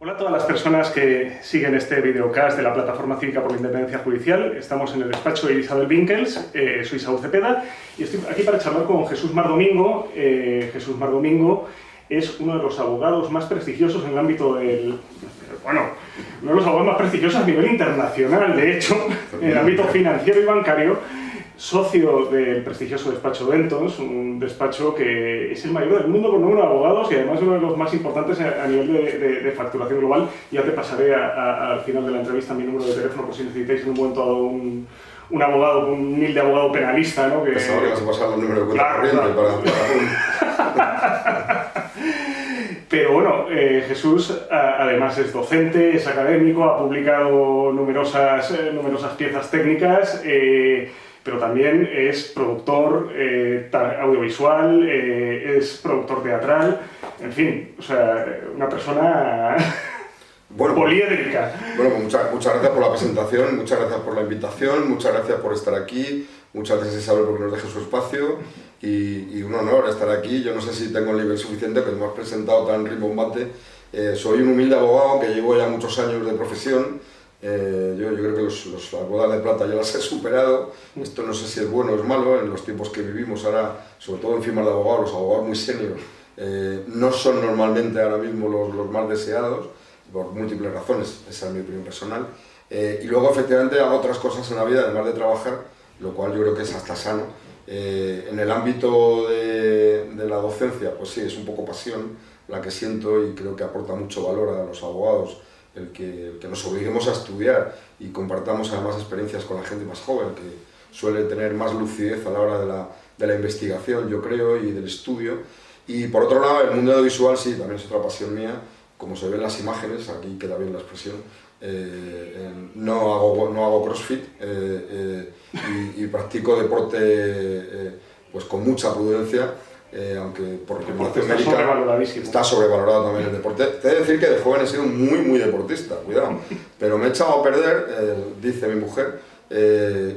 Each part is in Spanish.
Hola a todas las personas que siguen este videocast de la Plataforma Cívica por la Independencia Judicial. Estamos en el despacho de Isabel Winkels, soy Saúl Cepeda y estoy aquí para charlar con Jesús Mar Domingo. Jesús Mar Domingo es uno de los abogados más prestigiosos en el ámbito del... Bueno, uno de los abogados más prestigiosos a nivel internacional, de hecho, en el ámbito financiero y bancario. Socio del prestigioso despacho Dentons, un despacho que es el mayor del mundo por número de abogados y además uno de los más importantes a nivel de facturación global. Ya te pasaré al final de la entrevista mi número de teléfono por si necesitáis en un momento dado un abogado, un humilde abogado penalista, ¿no? Pensaba que vas a pasar el número de cuenta corriente para... Pero bueno, Jesús además es docente, es académico, ha publicado numerosas piezas técnicas, pero también es productor audiovisual, es productor teatral, en fin, o sea, una persona poliédrica. Bueno, pues muchas gracias por la presentación, muchas gracias por la invitación, muchas gracias por estar aquí, muchas gracias Isabel porque nos deje su espacio y un honor estar aquí. Yo no sé si tengo el nivel suficiente, que me has presentado tan rimbombante. Soy un humilde abogado que llevo ya muchos años de profesión. Yo creo que las bodas de plata ya las he superado. Esto no sé si es bueno o es malo en los tiempos que vivimos ahora, sobre todo en firmas de abogados, los abogados muy seniors no son normalmente ahora mismo los más deseados, por múltiples razones, esa es mi opinión personal. Y luego efectivamente hago otras cosas en la vida, además de trabajar, lo cual yo creo que es hasta sano. En el ámbito de la docencia, pues sí, es un poco pasión la que siento y creo que aporta mucho valor a los abogados el que nos obliguemos a estudiar y compartamos además experiencias con la gente más joven, que suele tener más lucidez a la hora de la investigación, yo creo, y del estudio. Y por otro lado, el mundo audiovisual sí, también es otra pasión mía, como se ven las imágenes, aquí queda bien la expresión. No hago crossfit y practico deporte pues con mucha prudencia. Aunque por recomendación médica está sobrevalorado también el deporte. Te he de decir que de joven he sido muy deportista, cuidado, pero me he echado a perder, dice mi mujer,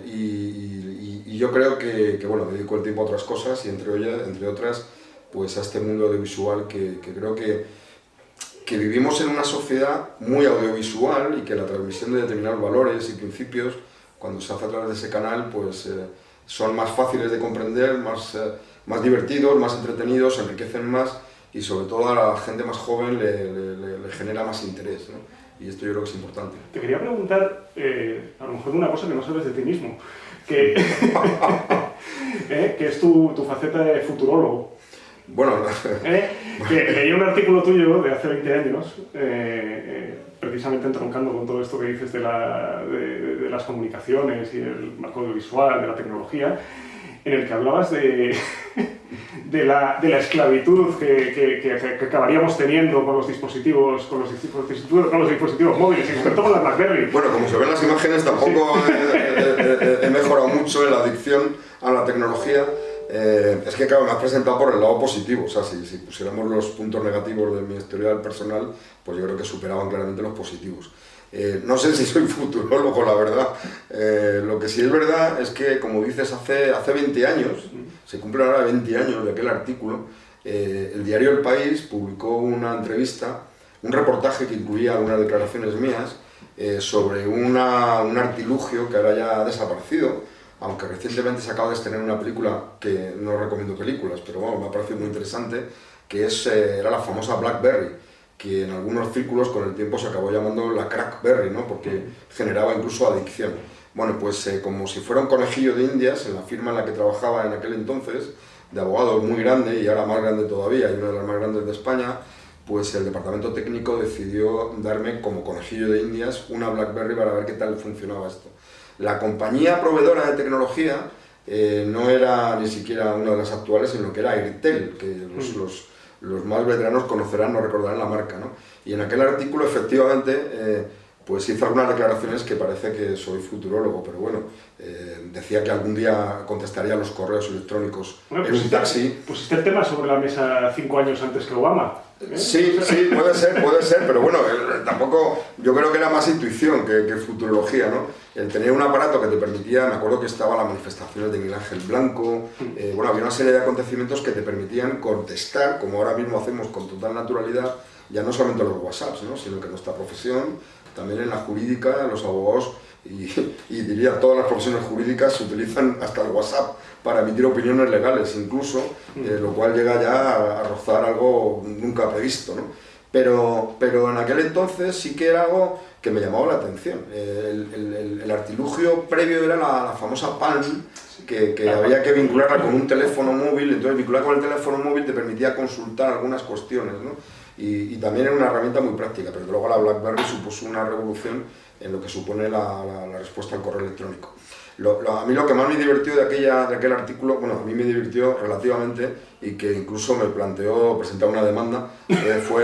y yo creo que bueno, me dedico el tiempo a otras cosas y entre otras pues a este mundo audiovisual que creo que vivimos en una sociedad muy audiovisual y que la transmisión de determinados valores y principios, cuando se hace a través de ese canal, pues son más fáciles de comprender, más divertidos, más entretenidos, enriquecen más y sobre todo a la gente más joven le genera más interés, ¿no? Y esto yo creo que es importante. Te quería preguntar, a lo mejor una cosa que no sabes de ti mismo, que es tu faceta de futurólogo. Bueno, que leí un artículo tuyo de hace 20 años, precisamente entroncando con todo esto que dices de las comunicaciones y el marco audiovisual, de la tecnología, en el que hablabas de la esclavitud que acabaríamos teniendo con los dispositivos móviles, y sobre todo con la BlackBerry. Bueno, como se ven las imágenes, tampoco he mejorado mucho en la adicción a la tecnología. Es que claro, me has presentado por el lado positivo, o sea, si pusiéramos los puntos negativos de mi historial personal, pues yo creo que superaban claramente los positivos. No sé si soy futurólogo, la verdad. Lo que sí es verdad es que, como dices, hace 20 años, se cumplen ahora 20 años de aquel artículo, el diario El País publicó una entrevista, un reportaje que incluía algunas declaraciones mías sobre un artilugio que ahora ya ha desaparecido, aunque recientemente se acaba de estrenar una película, que no recomiendo películas, pero bueno, me ha parecido muy interesante, que era la famosa BlackBerry, que en algunos círculos con el tiempo se acabó llamando la Crackberry, ¿no? Porque generaba incluso adicción. Bueno, pues como si fuera un conejillo de indias, en la firma en la que trabajaba en aquel entonces, de abogado muy grande y ahora más grande todavía, y una de las más grandes de España, pues el departamento técnico decidió darme como conejillo de indias una BlackBerry para ver qué tal funcionaba esto. La compañía proveedora de tecnología no era ni siquiera una de las actuales, sino que era Airtel, que los más veteranos conocerán, no recordarán la marca, ¿no? Y en aquel artículo, efectivamente, pues hice algunas declaraciones que parece que soy futurólogo, pero bueno, decía que algún día contestaría los correos electrónicos en un taxi. ¿Pusiste el tema sobre la mesa 5 años antes que Obama? Sí, puede ser, pero bueno, tampoco, yo creo que era más intuición que futurología, ¿no? El tener un aparato que te permitía, me acuerdo que estaba las manifestaciones de Miguel Ángel Blanco, bueno, había una serie de acontecimientos que te permitían contestar, como ahora mismo hacemos con total naturalidad, ya no solamente los WhatsApps, ¿no? Sino que nuestra profesión, también en la jurídica, los abogados y diría todas las profesiones jurídicas utilizan hasta el WhatsApp para emitir opiniones legales incluso, lo cual llega ya a rozar algo nunca previsto, ¿no? Pero en aquel entonces sí que era algo que me llamaba la atención. El artilugio previo era la famosa Palm, que había que vincularla con un teléfono móvil, entonces vincular con el teléfono móvil te permitía consultar algunas cuestiones, ¿no? Y también era una herramienta muy práctica, pero luego la BlackBerry supuso una revolución en lo que supone la respuesta al correo electrónico. A mí lo que más me divirtió de aquel artículo, bueno, a mí me divirtió relativamente y que incluso me planteó presentar una demanda, fue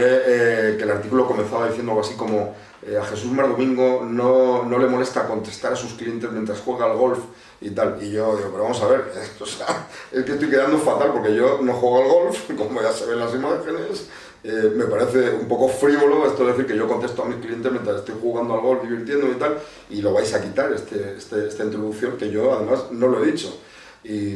que el artículo comenzaba diciendo algo así como a Jesús Mar Domingo no le molesta contestar a sus clientes mientras juega al golf y tal. Y yo digo, pero vamos a ver, o sea, es que estoy quedando fatal porque yo no juego al golf, como ya se ven las imágenes. Me parece un poco frívolo esto de decir que yo contesto a mis clientes mientras estoy jugando al golf, divirtiéndome y tal, y lo vais a quitar, esta introducción, que yo además no lo he dicho. Y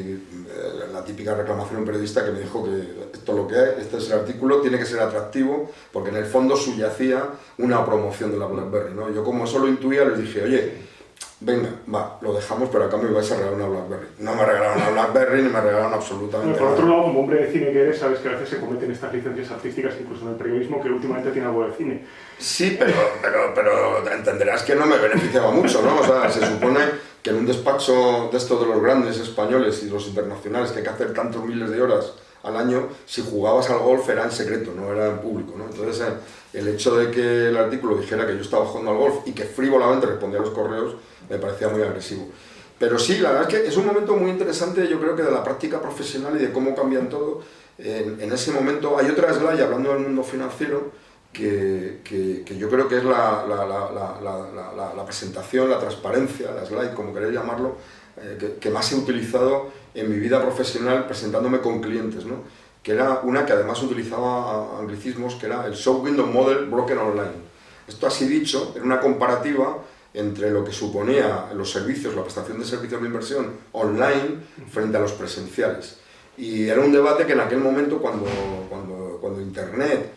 la típica reclamación periodista que me dijo que esto es lo que hay, este es el artículo, tiene que ser atractivo, porque en el fondo subyacía una promoción de la BlackBerry, ¿no? Yo como eso lo intuía les dije, oye, venga, va, lo dejamos, pero a cambio me vais a regalar una BlackBerry. No me regalaron una BlackBerry ni me regalaron absolutamente nada. Por nada. otro lado, como hombre de cine que eres, sabes que a veces se cometen estas licencias artísticas, incluso en el periodismo, que últimamente tiene algo de cine. Sí, pero entenderás que no me beneficiaba mucho, ¿no? O sea, se supone que en un despacho de estos de los grandes españoles y los internacionales, que hay que hacer tantos miles de horas al año, si jugabas al golf era en secreto, no era en público, ¿no? Entonces, el hecho de que el artículo dijera que yo estaba jugando al golf y que frívolamente respondía a los correos, me parecía muy agresivo. Pero sí, la verdad es que es un momento muy interesante, yo creo que de la práctica profesional y de cómo cambian todo. En ese momento hay otra slide, hablando del mundo financiero, que yo creo que es la presentación, la transparencia, la slide, como queréis llamarlo, que más he utilizado en mi vida profesional presentándome con clientes, ¿no? Que era una que además utilizaba anglicismos, que era el Shop Window Model Broken Online. Esto así dicho, era una comparativa entre lo que suponía los servicios, la prestación de servicios de inversión online frente a los presenciales. Y era un debate que en aquel momento, cuando Internet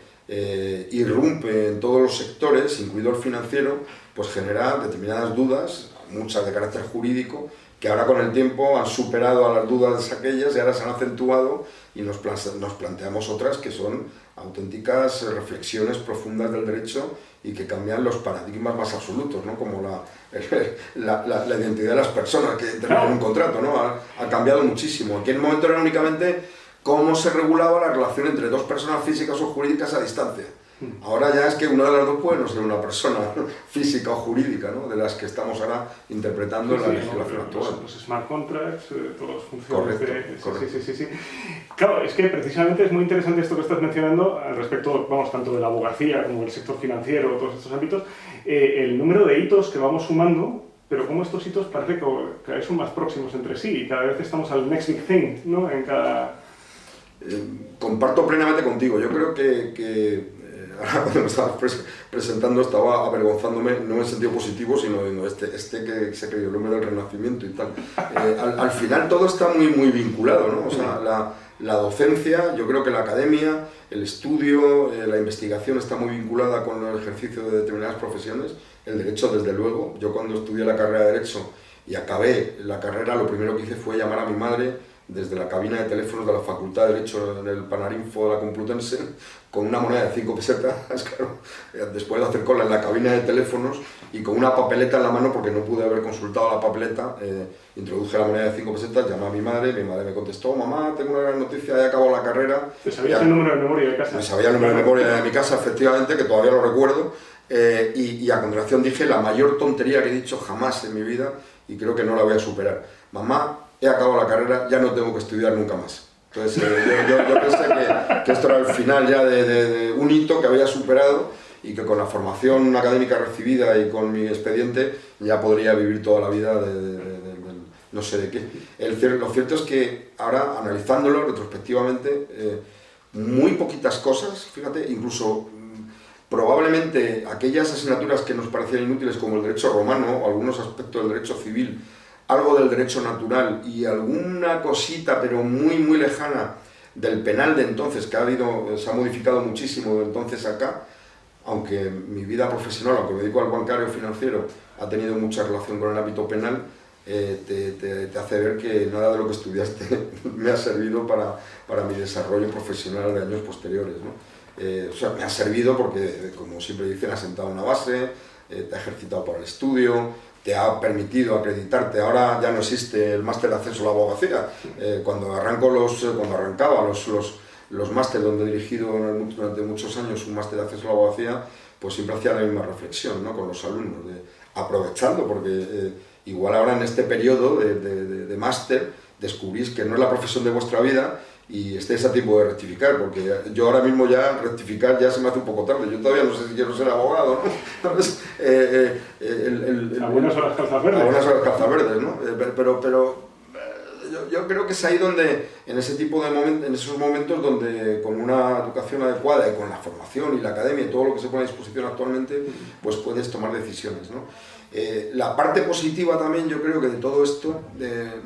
irrumpe en todos los sectores, incluido el financiero, pues genera determinadas dudas, muchas de carácter jurídico, que ahora con el tiempo han superado a las dudas aquellas y ahora se han acentuado y nos planteamos otras que son auténticas reflexiones profundas del derecho y que cambian los paradigmas más absolutos, ¿no? Como la identidad de las personas que terminan un contrato, ¿no? Ha cambiado muchísimo. Aquí en el momento era únicamente cómo se regulaba la relación entre dos personas físicas o jurídicas a distancia. Ahora ya es que una de las dos puede no ser una persona física o jurídica, ¿no? De las que estamos ahora interpretando en la legislación actual. Los smart contracts, todos funcionan. Correcto. Sí. Claro, es que precisamente es muy interesante esto que estás mencionando al respecto, vamos, tanto de la abogacía como del sector financiero, todos estos ámbitos, el número de hitos que vamos sumando, pero como estos hitos parece que cada vez son más próximos entre sí y cada vez estamos al next big thing, ¿no? En cada... Comparto plenamente contigo. Yo creo que ahora cuando me estabas presentando estaba avergonzándome, no en sentido positivo, sino en este que se creyó el hombre del Renacimiento y tal. Al final todo está muy vinculado, ¿no? O sea, la docencia, yo creo que la academia, el estudio, la investigación está muy vinculada con el ejercicio de determinadas profesiones. El derecho, desde luego. Yo cuando estudié la carrera de Derecho y acabé la carrera, lo primero que hice fue llamar a mi madre desde la cabina de teléfonos de la Facultad de Derecho en el Panarinfo de la Complutense, con una moneda de 5 pesetas, claro, después de hacer cola en la cabina de teléfonos y con una papeleta en la mano, porque no pude haber consultado la papeleta, introduje la moneda de 5 pesetas, llamé a mi madre me contestó, mamá, tengo una gran noticia, he acabado la carrera. ¿Te sabías el número de memoria de casa? Me sabía el número de memoria de mi casa, efectivamente, que todavía lo recuerdo, y a continuación dije la mayor tontería que he dicho jamás en mi vida y creo que no la voy a superar. Mamá, he acabado la carrera, ya no tengo que estudiar nunca más. Entonces yo pensé que esto era el final ya de un hito que había superado y que con la formación académica recibida y con mi expediente ya podría vivir toda la vida de no sé de qué. Lo cierto es que ahora, analizándolo retrospectivamente, muy poquitas cosas, fíjate, incluso probablemente aquellas asignaturas que nos parecían inútiles como el derecho romano o algunos aspectos del derecho civil, algo del derecho natural y alguna cosita, pero muy lejana, del penal de entonces, que se ha modificado muchísimo de entonces acá, aunque mi vida profesional, aunque me dedico al bancario financiero, ha tenido mucha relación con el ámbito penal, te hace ver que nada de lo que estudiaste me ha servido para mi desarrollo profesional de años posteriores, ¿no? O sea, me ha servido porque, como siempre dicen, ha sentado una base, te ha ejercitado para el estudio, te ha permitido acreditarte. Ahora ya no existe el máster de acceso a la abogacía. Cuando arrancaba los másteres donde he dirigido durante muchos años un máster de acceso a la abogacía, pues siempre hacía la misma reflexión, ¿no? Con los alumnos, aprovechando, porque igual ahora en este periodo de máster descubrís que no es la profesión de vuestra vida y estéis a tiempo de rectificar, porque yo ahora mismo ya rectificar ya se me hace un poco tarde. Yo todavía no sé si quiero ser abogado, ¿no? Entonces, algunas horas calzas verdes. Algunas horas calzas verdes, ¿no? Pero yo creo que es ahí donde, en ese tipo de momentos, en esos momentos donde con una educación adecuada y con la formación y la academia y todo lo que se pone a disposición actualmente, pues puedes tomar decisiones, ¿no? La parte positiva también, yo creo que de todo esto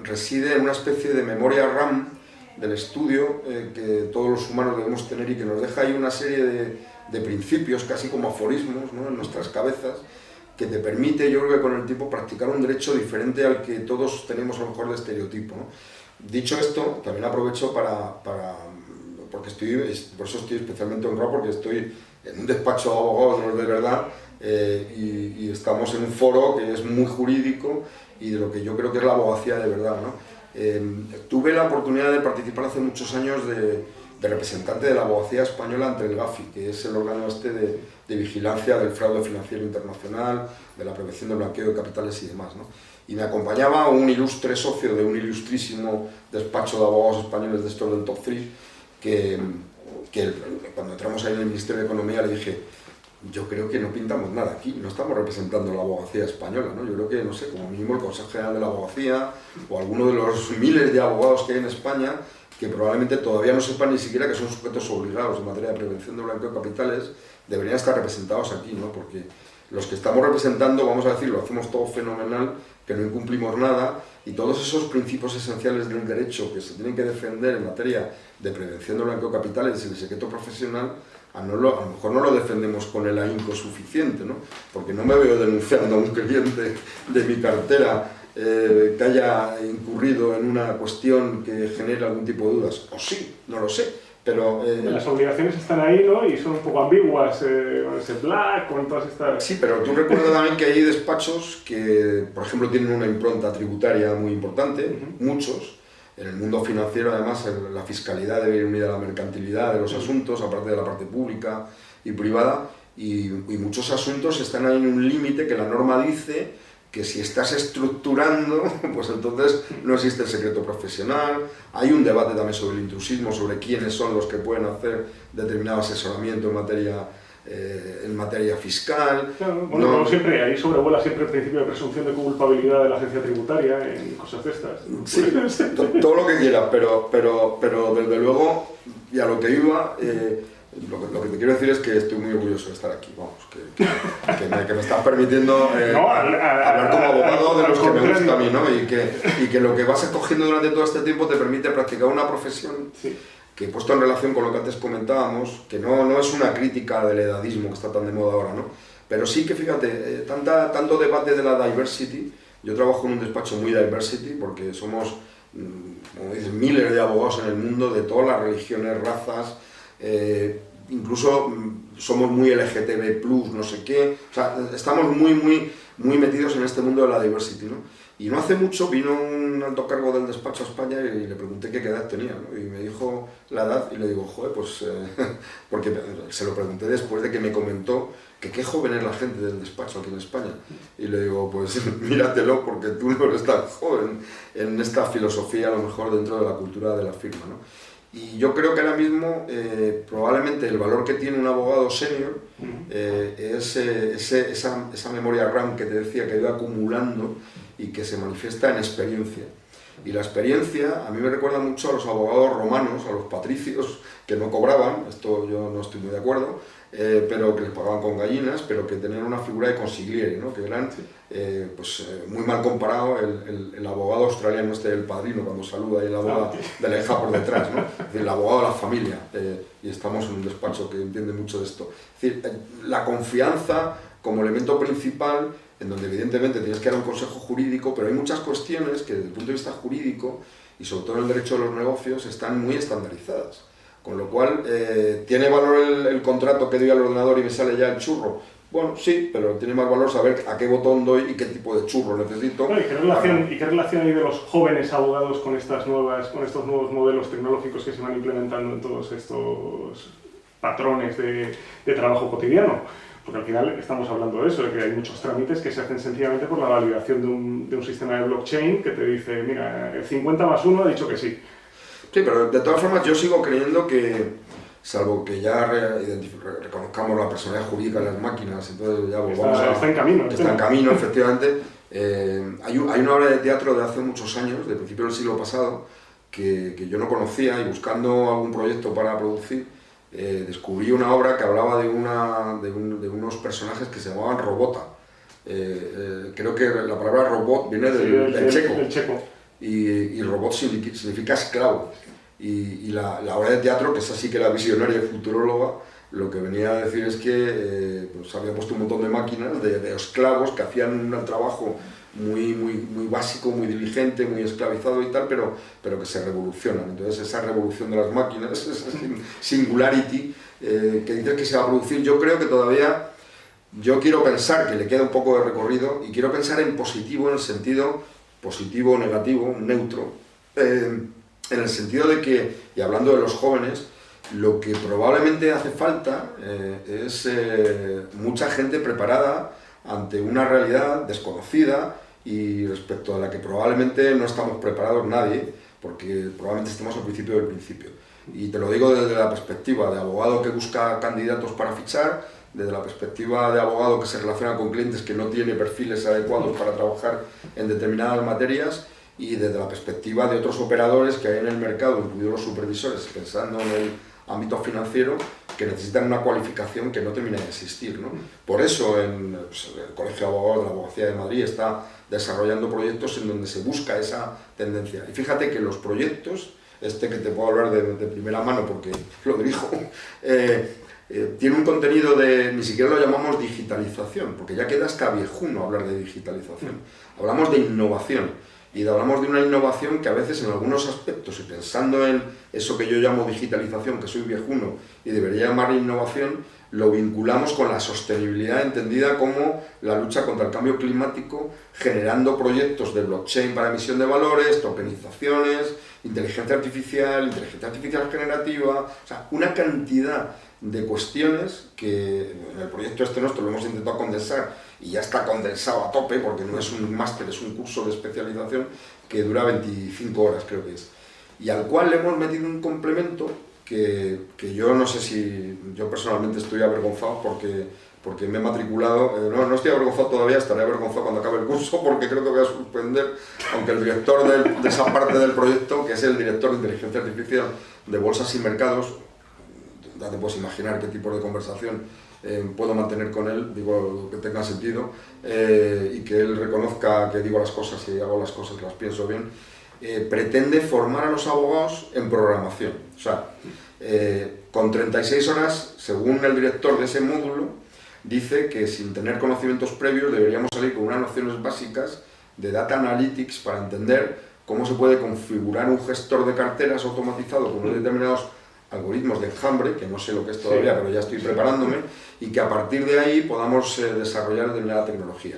reside en una especie de memoria RAM del estudio que todos los humanos debemos tener y que nos deja ahí una serie de principios, casi como aforismos, ¿no? En nuestras cabezas, que te permite, yo creo que con el tiempo, practicar un derecho diferente al que todos tenemos a lo mejor de estereotipo, ¿no? Dicho esto, también aprovecho porque por eso estoy especialmente honrado, porque estoy en un despacho de abogados de verdad, y estamos en un foro que es muy jurídico y de lo que yo creo que es la abogacía de verdad, ¿no? Tuve la oportunidad de participar hace muchos años de representante de la abogacía española ante el GAFI, que es el órgano de vigilancia del fraude financiero internacional, de la prevención del blanqueo de capitales y demás, ¿no? Y me acompañaba un ilustre socio de un ilustrísimo despacho de abogados españoles de estos del top 3, que cuando entramos ahí en el Ministerio de Economía le dije: yo creo que no pintamos nada aquí, no estamos representando la abogacía española, ¿no? Yo creo que, no sé, como mínimo el Consejo General de la Abogacía o alguno de los miles de abogados que hay en España que probablemente todavía no sepan ni siquiera que son sujetos obligados en materia de prevención de blanqueo de capitales, deberían estar representados aquí, ¿no? Porque los que estamos representando, vamos a decirlo, hacemos todo fenomenal, que no incumplimos nada, y todos esos principios esenciales del derecho que se tienen que defender en materia de prevención de blanqueo de capitales y el secreto profesional, a lo mejor no lo defendemos con el ahínco suficiente, ¿no? Porque no me veo denunciando a un cliente de mi cartera que haya incurrido en una cuestión que genere algún tipo de dudas. O sí, no lo sé, pero... las obligaciones están ahí, ¿no? Y son un poco ambiguas, con ese black, con todas estas... Sí, pero tú recuerdas también que hay despachos que, por ejemplo, tienen una impronta tributaria muy importante, muchos. En el mundo financiero, además, la fiscalidad debe ir unida a la mercantilidad de los asuntos, aparte de la parte pública y privada, y muchos asuntos están ahí en un límite que la norma dice que si estás estructurando, pues entonces no existe el secreto profesional. Hay un debate también sobre el intrusismo, sobre quiénes son los que pueden hacer determinado asesoramiento en materia fiscal. Claro, bueno, como siempre, ahí sobrevuela siempre el principio de presunción de culpabilidad de la agencia tributaria en cosas de estas. Sí, todo lo que quieras, pero desde luego, y a lo que iba, lo que te quiero decir es que estoy muy orgulloso de estar aquí, vamos, que me estás permitiendo hablar como abogado de los que me gusta a mí, ¿no? Y que lo que vas acogiendo durante todo este tiempo te permite practicar una profesión, sí, que puesto en relación con lo que antes comentábamos, que no es una crítica del edadismo que está tan de moda ahora, ¿no? Pero sí que, fíjate, tanto debate de la diversity. Yo trabajo en un despacho muy diversity porque somos, como dices, miles de abogados en el mundo, de todas las religiones, razas, incluso somos muy LGTB+, no sé qué, o sea, estamos muy metidos en este mundo de la diversity, ¿no? Y no hace mucho vino un alto cargo del despacho a España y le pregunté qué edad tenía, ¿no? Y me dijo la edad y le digo, joder, pues, porque se lo pregunté después de que me comentó que qué joven es la gente del despacho aquí en España. Y le digo, pues míratelo porque tú no eres tan joven en esta filosofía, a lo mejor dentro de la cultura de la firma, ¿no? Y yo creo que ahora mismo probablemente el valor que tiene un abogado senior es esa memoria RAM que te decía que iba acumulando y que se manifiesta en experiencia. Y la experiencia a mí me recuerda mucho a los abogados romanos, a los patricios que no cobraban, esto yo no estoy muy de acuerdo, pero que les pagaban con gallinas, pero que tenían una figura de consigliere, ¿no? Que eran muy mal comparado el abogado australiano El Padrino, cuando saluda y la boda de la hija por detrás, ¿no? Es decir, el abogado de la familia, y estamos en un despacho que entiende mucho de esto. Es decir, la confianza como elemento principal, en donde evidentemente tienes que dar un consejo jurídico, pero hay muchas cuestiones que desde el punto de vista jurídico, y sobre todo en el derecho de los negocios, están muy estandarizadas. Con lo cual, ¿tiene valor el contrato que doy al ordenador y me sale ya el churro? Bueno, sí, pero tiene más valor saber a qué botón doy y qué tipo de churro necesito. Bueno, ¿y qué relación hay de los jóvenes abogados con estos nuevos modelos tecnológicos que se van implementando en todos estos patrones de trabajo cotidiano? Porque al final estamos hablando de eso, de que hay muchos trámites que se hacen sencillamente por la validación de un sistema de blockchain que te dice, mira, el 50 más 1 ha dicho que sí. Sí, pero de todas formas yo sigo creyendo que, salvo que ya reconozcamos la personalidad jurídica de las máquinas, entonces ya volvamos está en camino. Está en camino, efectivamente. Hay una obra de teatro de hace muchos años, de principio del siglo pasado, que yo no conocía, y buscando algún proyecto para producir, descubrí una obra que hablaba de unos personajes que se llamaban Robota. Creo que la palabra robot viene del checo. Y robot significa esclavo. Y la obra de teatro, que es así que la visionaria y futuróloga, lo que venía a decir es que pues había puesto un montón de máquinas, de esclavos que hacían un trabajo muy básico, muy diligente, muy esclavizado y tal, pero que se revolucionan. Entonces esa revolución de las máquinas, esa singularity que dices que se va a producir, yo creo que todavía, yo quiero pensar que le queda un poco de recorrido, y quiero pensar en positivo, en el sentido positivo, negativo, neutro, en el sentido de que, y hablando de los jóvenes, lo que probablemente hace falta es mucha gente preparada ante una realidad desconocida y respecto a la que probablemente no estamos preparados nadie, porque probablemente estemos al principio del principio. Y te lo digo desde la perspectiva de abogado que busca candidatos para fichar, desde la perspectiva de abogado que se relaciona con clientes que no tiene perfiles adecuados para trabajar en determinadas materias, y desde la perspectiva de otros operadores que hay en el mercado, incluidos los supervisores, pensando en el ámbito financiero, que necesitan una cualificación que no termina de existir, ¿no? Por eso el Colegio de Abogados de la Abogacía de Madrid está desarrollando proyectos en donde se busca esa tendencia. Y fíjate que los proyectos, que te puedo hablar de primera mano porque lo dirijo, tiene un contenido ni siquiera lo llamamos digitalización, porque ya queda hasta viejuno hablar de digitalización. Hablamos de innovación. Y hablamos de una innovación que a veces en algunos aspectos, y pensando en eso que yo llamo digitalización, que soy viejuno y debería llamar innovación, lo vinculamos con la sostenibilidad entendida como la lucha contra el cambio climático, generando proyectos de blockchain para emisión de valores, tokenizaciones, inteligencia artificial generativa, o sea, una cantidad de cuestiones que en el proyecto nuestro lo hemos intentado condensar, y ya está condensado a tope porque no es un máster, es un curso de especialización que dura 25 horas, creo que es, y al cual le hemos metido un complemento que yo no sé si yo personalmente estoy avergonzado porque me he matriculado, no estoy avergonzado todavía, estaré avergonzado cuando acabe el curso porque creo que voy a suspender, aunque el director de esa parte del proyecto, que es el director de inteligencia artificial de bolsas y mercados, ya te puedes imaginar qué tipo de conversación puedo mantener con él, digo que tenga sentido, y que él reconozca que digo las cosas y hago las cosas, que las pienso bien. Pretende formar a los abogados en programación. O sea, con 36 horas, según el director de ese módulo, dice que sin tener conocimientos previos deberíamos salir con unas nociones básicas de data analytics para entender cómo se puede configurar un gestor de carteras automatizado con unos determinados algoritmos de enjambre, que no sé lo que es todavía, sí, pero ya estoy preparándome, y que a partir de ahí podamos desarrollar determinada tecnología.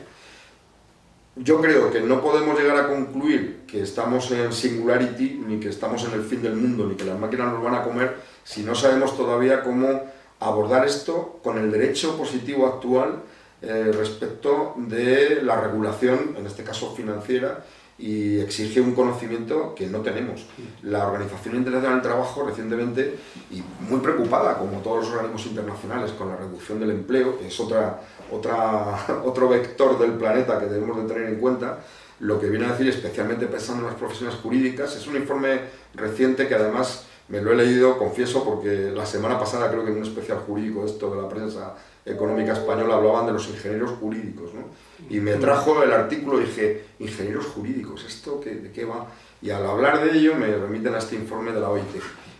Yo creo que no podemos llegar a concluir que estamos en singularity, ni que estamos en el fin del mundo, ni que las máquinas nos van a comer, si no sabemos todavía cómo abordar esto con el derecho positivo actual respecto de la regulación, en este caso financiera, y exige un conocimiento que no tenemos. La Organización Internacional del Trabajo recientemente, y muy preocupada, como todos los organismos internacionales, con la reducción del empleo, que es otro vector del planeta que debemos de tener en cuenta, lo que viene a decir, especialmente pensando en las profesiones jurídicas, es un informe reciente que además Me lo he leído, confieso, porque la semana pasada creo que en un especial jurídico esto de la prensa económica española hablaban de los ingenieros jurídicos, ¿no? Y me trajo el artículo y dije, ingenieros jurídicos, ¿esto de qué va? Y al hablar de ello me remiten a este informe de la OIT.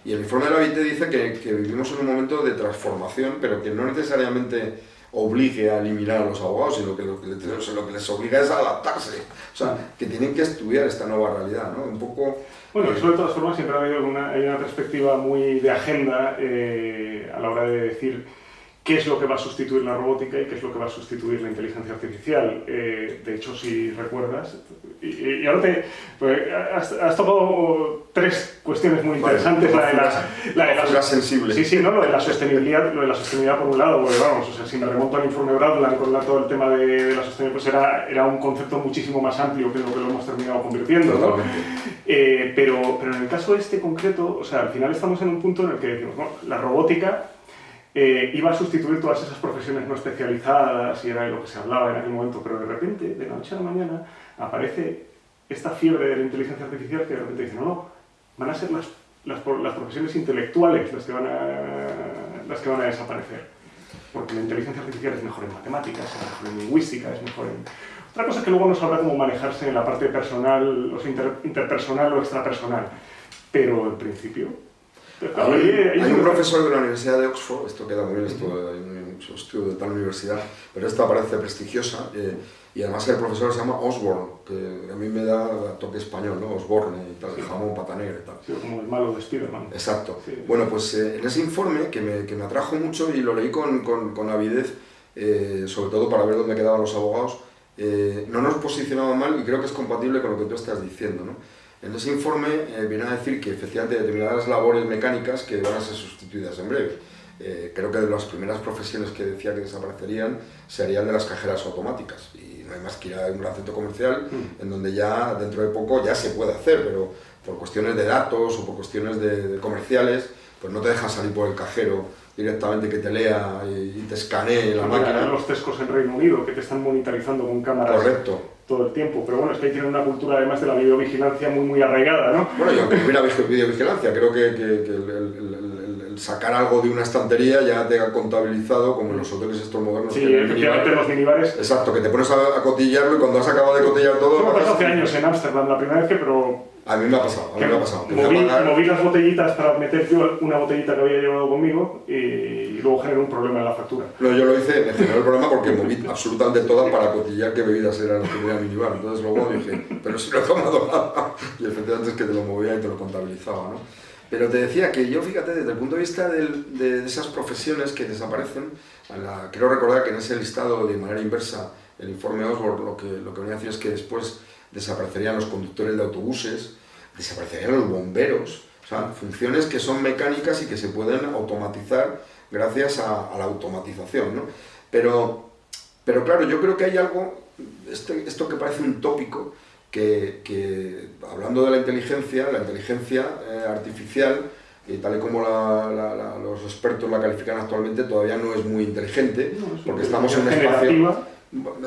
Y el informe de la OIT dice que vivimos en un momento de transformación, pero que no necesariamente obligue a eliminar a los abogados, sino que lo que les obliga es a adaptarse. O sea, que tienen que estudiar esta nueva realidad, ¿no? Un poco... Bueno, eso de todas formas siempre ha habido hay una perspectiva muy de agenda a la hora de decir qué es lo que va a sustituir la robótica y qué es lo que va a sustituir la inteligencia artificial. De hecho, si recuerdas, y ahora pues, has tocado tres cuestiones muy interesantes. La sensible. Sí, ¿no? Lo de la sostenibilidad por un lado, porque vamos, o sea, si me remonto al informe Bradland con todo el tema de la sostenibilidad, pues era un concepto muchísimo más amplio que lo que lo hemos terminado convirtiendo, ¿no? Pero en el caso este concreto, o sea, al final estamos en un punto en el que decimos, bueno, la robótica iba a sustituir todas esas profesiones no especializadas y era de lo que se hablaba en aquel momento, pero de repente, de la noche a la mañana, aparece esta fiebre de la inteligencia artificial que de repente dice, no, van a ser las profesiones intelectuales las que van a desaparecer. Porque la inteligencia artificial es mejor en matemáticas, es mejor en lingüística, es mejor en... Otra cosa es que luego no sabrá cómo manejarse en la parte personal, o sea, interpersonal o extrapersonal, pero en principio... Hay un profesor de la Universidad de Oxford, esto queda muy bien, yo estudio de tal universidad, pero esta parece prestigiosa, y además el profesor se llama Osborne, que a mí me da toque español, ¿no? Osborne y tal, jamón, pata negra y tal. Sí, como el malo de Spiderman. Exacto. Sí. Bueno, pues en ese informe, que me atrajo mucho y lo leí con avidez, sobre todo para ver dónde quedaban los abogados, no nos posicionaba mal y creo que es compatible con lo que tú estás diciendo, ¿no? En ese informe viene a decir que efectivamente determinadas labores mecánicas que van a ser sustituidas en breve. Creo que de las primeras profesiones que decía que desaparecerían serían de las cajeras automáticas y no hay más que ir a un gran centro comercial en donde ya dentro de poco ya se puede hacer, pero por cuestiones de datos o por cuestiones de comerciales pues no te dejan salir por el cajero directamente que te lea y te escanee la máquina. Los Tescos en Reino Unido que te están monitorizando con cámaras. Correcto. Todo el tiempo, pero bueno, es que ahí tienen una cultura además de la videovigilancia muy arraigada, ¿no? Bueno, y aunque hubiera videovigilancia, creo que el sacar algo de una estantería ya te ha contabilizado, como en los hoteles estos modernos. Sí, efectivamente, los minibares. Exacto, que te pones a cotillarlo y cuando has acabado de cotillar todo... Eso me pasó hace años en Ámsterdam, la primera vez que, pero... A mí me ha pasado, Moví las botellitas para meter yo una botellita que había llevado conmigo y luego generó un problema en la factura. No, yo lo hice, me generó el problema porque moví absolutamente todas para cotillar qué bebidas eran las que tenía el minibar. Entonces luego dije, pero si no he tomado nada. Y efectivamente es que te lo movía y te lo contabilizaba, ¿no? Pero te decía que yo, fíjate, desde el punto de vista de esas profesiones que desaparecen, quiero recordar que en ese listado de manera inversa, el informe Osborne lo que venía a decir es que después desaparecerían los conductores de autobuses, desaparecerían los bomberos, o sea, funciones que son mecánicas y que se pueden automatizar gracias a la automatización, ¿no? Pero claro, yo creo que hay algo, esto que parece un tópico, que hablando de la inteligencia artificial, tal y como los expertos la califican actualmente, todavía no es muy inteligente, porque estamos en un espacio...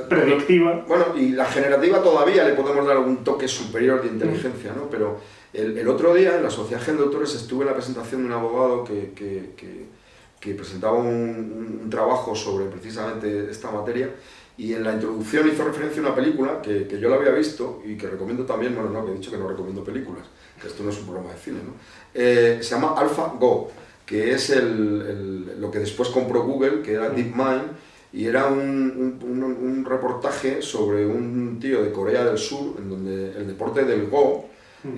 predictiva. Bueno, y la generativa todavía le podemos dar algún toque superior de inteligencia, ¿no? Pero el otro día en la Sociedad de Doctores estuve en la presentación de un abogado que presentaba un trabajo sobre precisamente esta materia y en la introducción hizo referencia a una película que yo la había visto y que recomiendo también, bueno, no, que he dicho que no recomiendo películas, que esto no es un programa de cine, ¿no? Se llama AlphaGo, que es lo que después compró Google, que era DeepMind, y era un reportaje sobre un tío de Corea del Sur, en donde el deporte del Go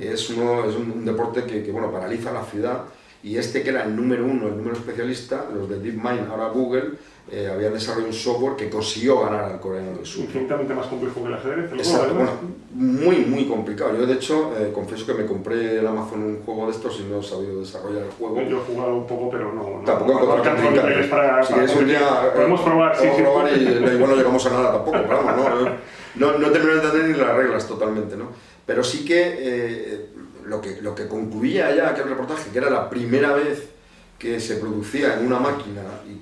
es un deporte que bueno, paraliza la ciudad, y que era el número uno, el número especialista, los de DeepMind, ahora Google, habían desarrollado un software que consiguió ganar al coreano del sur. Infinitamente más complejo que el ajedrez. Exacto, bueno, muy complicado. Yo de hecho confieso que me compré en Amazon un juego de estos y no he sabido desarrollar el juego. Yo he jugado un poco, pero no tampoco alcanzo niveles para si quieres un día podemos probar, probar y igual no llegamos a nada tampoco, pero vamos, no termino de entender ni las reglas totalmente, ¿no? Pero sí que lo que concluía ya aquel reportaje, que era la primera vez que se producía en una máquina y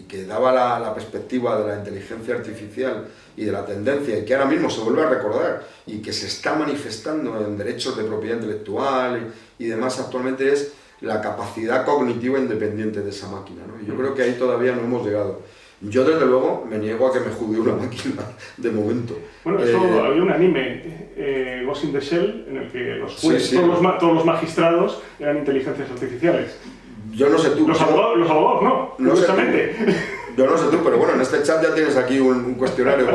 que daba la perspectiva de la inteligencia artificial y de la tendencia, y que ahora mismo se vuelve a recordar y que se está manifestando en derechos de propiedad intelectual y demás actualmente, es la capacidad cognitiva independiente de esa máquina, ¿no? Y yo creo que ahí todavía no hemos llegado. Yo, desde luego, me niego a que me juzgue una máquina, de momento. Bueno, eso, había un anime, Ghost in the Shell, en el que los jueces, todos los magistrados eran inteligencias artificiales. Yo no sé tú. Los abogados no, curiosamente. Yo no sé tú, pero bueno, en este chat ya tienes aquí un cuestionario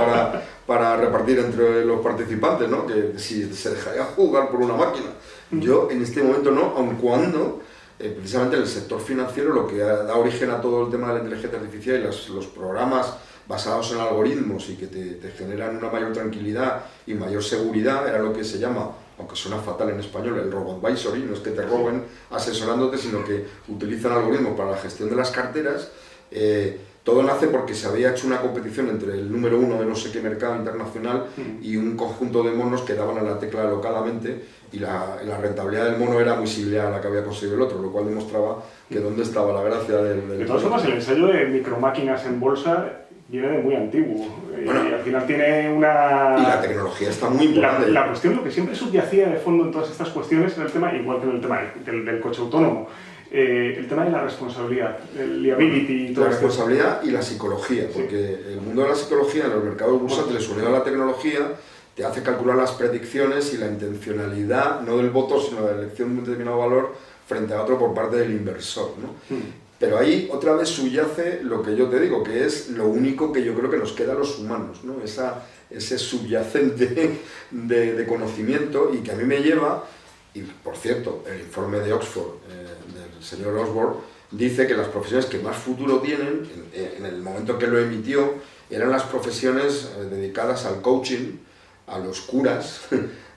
para repartir entre los participantes, ¿no? Que si se dejaría jugar por una máquina. Yo, en este momento no, aun cuando... precisamente en el sector financiero lo que da origen a todo el tema de la inteligencia artificial y los programas basados en algoritmos y que te generan una mayor tranquilidad y mayor seguridad, era lo que se llama, aunque suena fatal en español, el robo-advisory. No es que te roben asesorándote, sino que utilizan algoritmos para la gestión de las carteras. Todo nace porque se había hecho una competición entre el número uno de no sé qué mercado internacional y un conjunto de monos que daban a la tecla alocadamente, y la rentabilidad del mono era muy similar a la que había conseguido el otro, lo cual demostraba que dónde estaba la gracia del... De todas formas, el ensayo de micromáquinas en bolsa viene de muy antiguo, bueno, y al final tiene una... Y la tecnología está muy importante. La cuestión, lo que siempre subyacía de fondo en todas estas cuestiones, en el tema, igual que en el tema del coche autónomo, el tema de la responsabilidad, el liability y todo la responsabilidad y la psicología, porque el mundo de la psicología en los mercados bursátiles unido a la tecnología te hace calcular las predicciones y la intencionalidad, no del voto, sino de la elección de un determinado valor frente a otro por parte del inversor, ¿no? Pero ahí otra vez subyace lo que yo te digo, que es lo único que yo creo que nos queda a los humanos, ¿no? Ese subyacente de conocimiento, y que a mí me lleva, y por cierto, el informe de Oxford del señor Osborne dice que las profesiones que más futuro tienen, en el momento que lo emitió, eran las profesiones dedicadas al coaching, a los curas,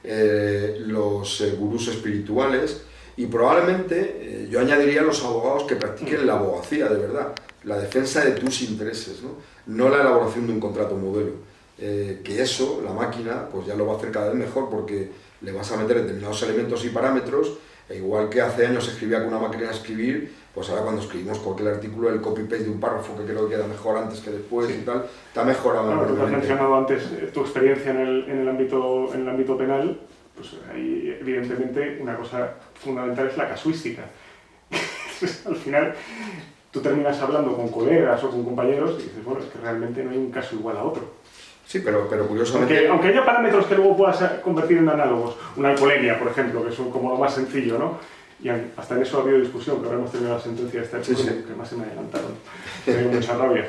los gurús espirituales, y probablemente yo añadiría a los abogados que practiquen la abogacía de verdad, la defensa de tus intereses, no la elaboración de un contrato modelo. Que eso, la máquina, pues ya lo va a hacer cada vez mejor, porque le vas a meter determinados elementos y parámetros, e igual que hace años se escribía con una máquina de escribir, pues ahora cuando escribimos cualquier artículo, el copy-paste de un párrafo que creo que queda mejor antes que después y tal, está mejorado. Claro, tú has mencionado antes tu experiencia en el ámbito penal, pues ahí evidentemente una cosa fundamental es la casuística. Al final tú terminas hablando con colegas o con compañeros y dices, bueno, es que realmente no hay un caso igual a otro. Sí, pero curiosamente... Aunque haya parámetros que luego puedas convertir en análogos, una alcoholemia, por ejemplo, que es como lo más sencillo, ¿no? Y hasta en eso ha habido discusión, que ahora hemos terminado la sentencia de esta época, que más se me adelantaron, me dio mucha rabia,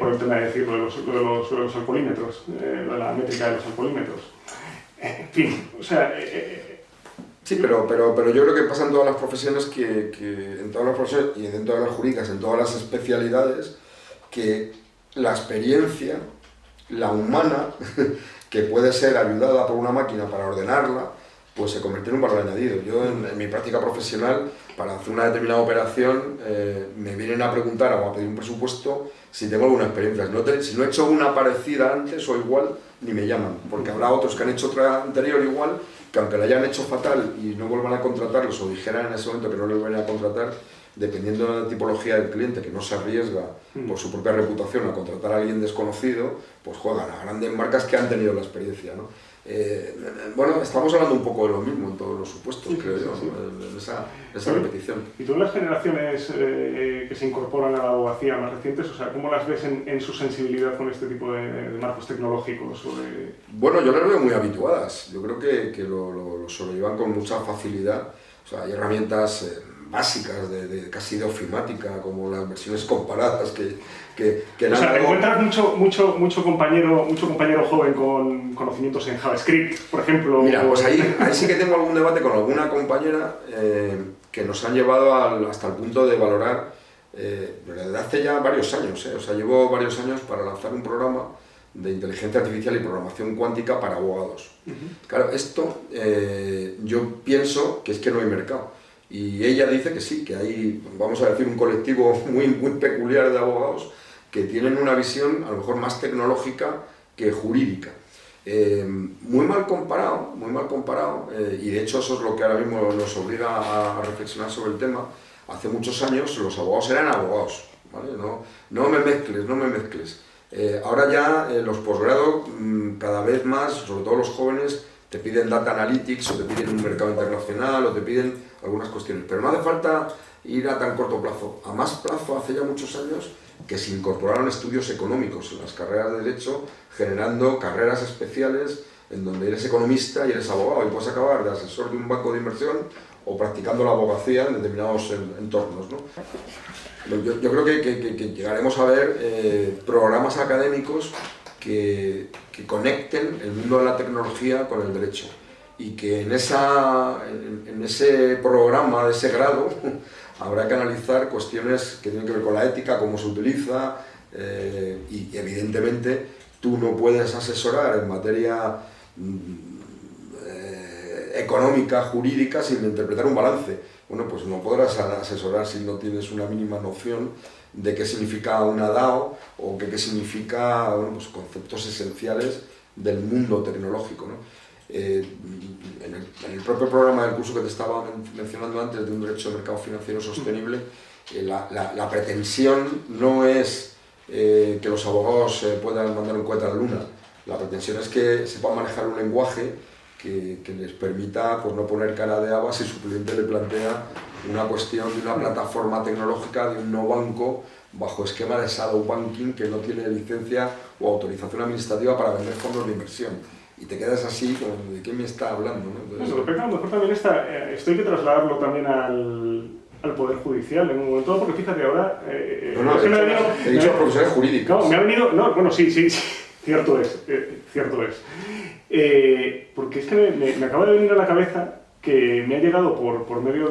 por el tema de decir lo de los alcoholímetros, lo de la métrica de los alcoholímetros. En fin, o sea... Sí, pero yo creo que pasa en todas las profesiones, en todas las profesiones y dentro de las jurídicas, en todas las especialidades, que la experiencia, la humana, que puede ser ayudada por una máquina para ordenarla, pues se convierte en un valor añadido. Yo en mi práctica profesional, para hacer una determinada operación, me vienen a preguntar o a pedir un presupuesto si tengo alguna experiencia. Si no he hecho una parecida antes o igual, ni me llaman, porque habrá otros que han hecho otra anterior igual, que aunque la hayan hecho fatal y no vuelvan a contratarlos o dijeran en ese momento que no les van a contratar, dependiendo de la tipología del cliente, que no se arriesga por su propia reputación a contratar a alguien desconocido, pues juegan a grandes marcas que han tenido la experiencia, ¿no? Bueno, estamos hablando un poco de lo mismo en todos los supuestos, creo yo, ¿no? Esa repetición. ¿Y tú las generaciones que se incorporan a la abogacía más recientes, o sea, cómo las ves en su sensibilidad con este tipo de marcos tecnológicos? Bueno, yo las veo muy habituadas. Yo creo que lo sobrellevan con mucha facilidad. O sea, hay herramientas básicas, casi de ofimática, como las versiones comparadas que o sea, encuentras mucho compañero joven con conocimientos en JavaScript, por ejemplo. Mira, pues ahí sí que tengo algún debate con alguna compañera que nos han llevado hasta el punto de valorar, desde hace ya varios años, o sea, llevo varios años para lanzar un programa de inteligencia artificial y programación cuántica para abogados. Claro, esto yo pienso que es que no hay mercado. Y ella dice que sí, que hay, vamos a decir, un colectivo muy peculiar de abogados que tienen una visión a lo mejor más tecnológica que jurídica. Muy mal comparado, y de hecho eso es lo que ahora mismo nos obliga a reflexionar sobre el tema. Hace muchos años los abogados eran abogados, ¿vale? No me mezcles. Ahora ya los posgrados cada vez más, sobre todo los jóvenes, te piden data analytics, o te piden un mercado internacional, o te piden algunas cuestiones. Pero no hace falta ir a tan corto plazo. A más plazo, hace ya muchos años, que se incorporaron estudios económicos en las carreras de Derecho, generando carreras especiales en donde eres economista y eres abogado, y puedes acabar de asesor de un banco de inversión o practicando la abogacía en determinados entornos, ¿no? Yo creo que llegaremos a ver programas académicos que conecten el mundo de la tecnología con el derecho, y que en ese programa de ese grado habrá que analizar cuestiones que tienen que ver con la ética, cómo se utiliza, y evidentemente tú no puedes asesorar en materia económica, jurídica, sin interpretar un balance. Bueno, pues no podrás asesorar si no tienes una mínima noción de qué significa una DAO o qué significa, bueno, pues conceptos esenciales del mundo tecnológico, ¿no? En el propio programa del curso que te estaba mencionando antes, de un derecho de mercado financiero sostenible, la pretensión no es que los abogados puedan mandar un cohete a la luna. La pretensión es que se pueda manejar un lenguaje que les permita, pues, no poner cara de habas si su cliente le plantea una cuestión de una plataforma tecnológica de un no banco bajo esquema de shadow banking que no tiene licencia o autorización administrativa para vender fondos de inversión. Y te quedas así, como, ¿de qué me está hablando? ¿No? Entonces, respecto a lo mejor también esto hay que trasladarlo también al Poder Judicial en un momento dado, porque fíjate ahora... he dicho profesores jurídicos. No, me ha venido... No, bueno, sí, cierto es. Porque es que me acaba de venir a la cabeza que me ha llegado por medio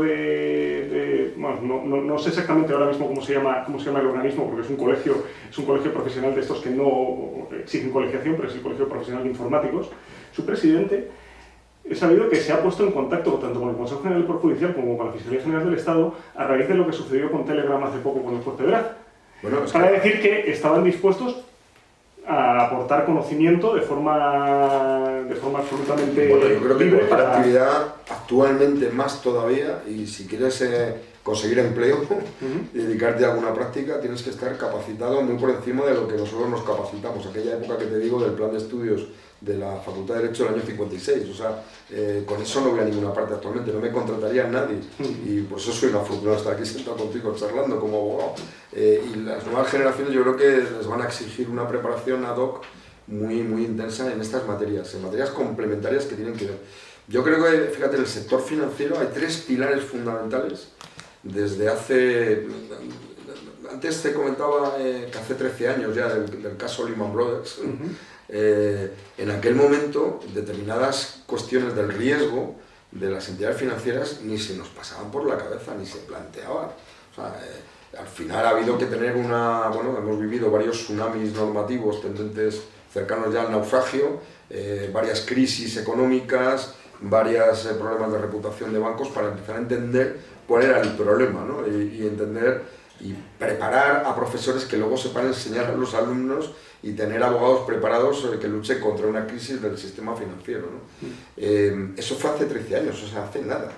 bueno, no sé exactamente ahora mismo cómo se llama el organismo, porque es un colegio profesional de estos que no exigen colegiación, pero es el Colegio Profesional de Informáticos. Su presidente, he sabido que se ha puesto en contacto tanto con el Consejo General del Poder Judicial como con la Fiscalía General del Estado a raíz de lo que sucedió con Telegram hace poco con el juez de Veraz, para decir que estaban dispuestos a aportar conocimiento de forma absolutamente bueno, yo creo que libre cualquier actividad, actualmente más todavía, y si quieres conseguir empleo y dedicarte a alguna práctica, tienes que estar capacitado muy por encima de lo que nosotros nos capacitamos. Aquella época que te digo del plan de estudios de la Facultad de Derecho del año 56, o sea, con eso no voy a ninguna parte actualmente, no me contrataría nadie, y por eso soy una afortunado de estar aquí sentado contigo charlando como abogado. Y las nuevas generaciones yo creo que les van a exigir una preparación ad hoc muy intensa en estas materias, en materias complementarias que tienen que ver. Yo creo que, fíjate, en el sector financiero hay tres pilares fundamentales desde hace... Antes te comentaba que hace 13 años ya del caso Lehman Brothers. En aquel momento, determinadas cuestiones del riesgo de las entidades financieras ni se nos pasaban por la cabeza, ni se planteaban. O sea, al final ha habido que tener bueno, hemos vivido varios tsunamis normativos tendentes cercanos ya al naufragio, varias crisis económicas, varios problemas de reputación de bancos para empezar a entender cuál era el problema, ¿no? Y entender y preparar a profesores que luego sepan enseñar a los alumnos y tener abogados preparados que luchen contra una crisis del sistema financiero, ¿no? Eso fue hace 13 años, o sea, hace nada.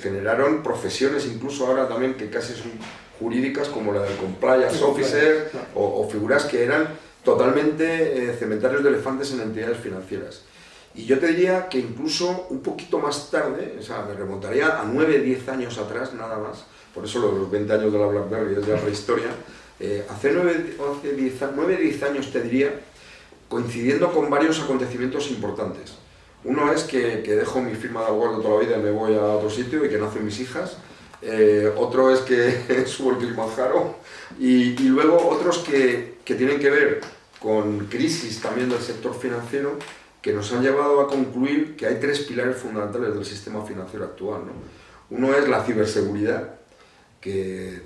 Generaron profesiones, incluso ahora también, que casi son jurídicas, como la del compliance officer, o figuras que eran totalmente cementerios de elefantes en entidades financieras. Y yo te diría que incluso un poquito más tarde, o sea, me remontaría a 9-10 años atrás, nada más, por eso lo de los 20 años de la BlackBerry es ya prehistoria. Hace 9-10 años, te diría, coincidiendo con varios acontecimientos importantes. Uno es que dejo mi firma de abogado de toda la vida y me voy a otro sitio y que nacen mis hijas. Otro es que subo el Kilimanjaro. Y luego otros que tienen que ver con crisis también del sector financiero, que nos han llevado a concluir que hay tres pilares fundamentales del sistema financiero actual, ¿no? Uno es la ciberseguridad, que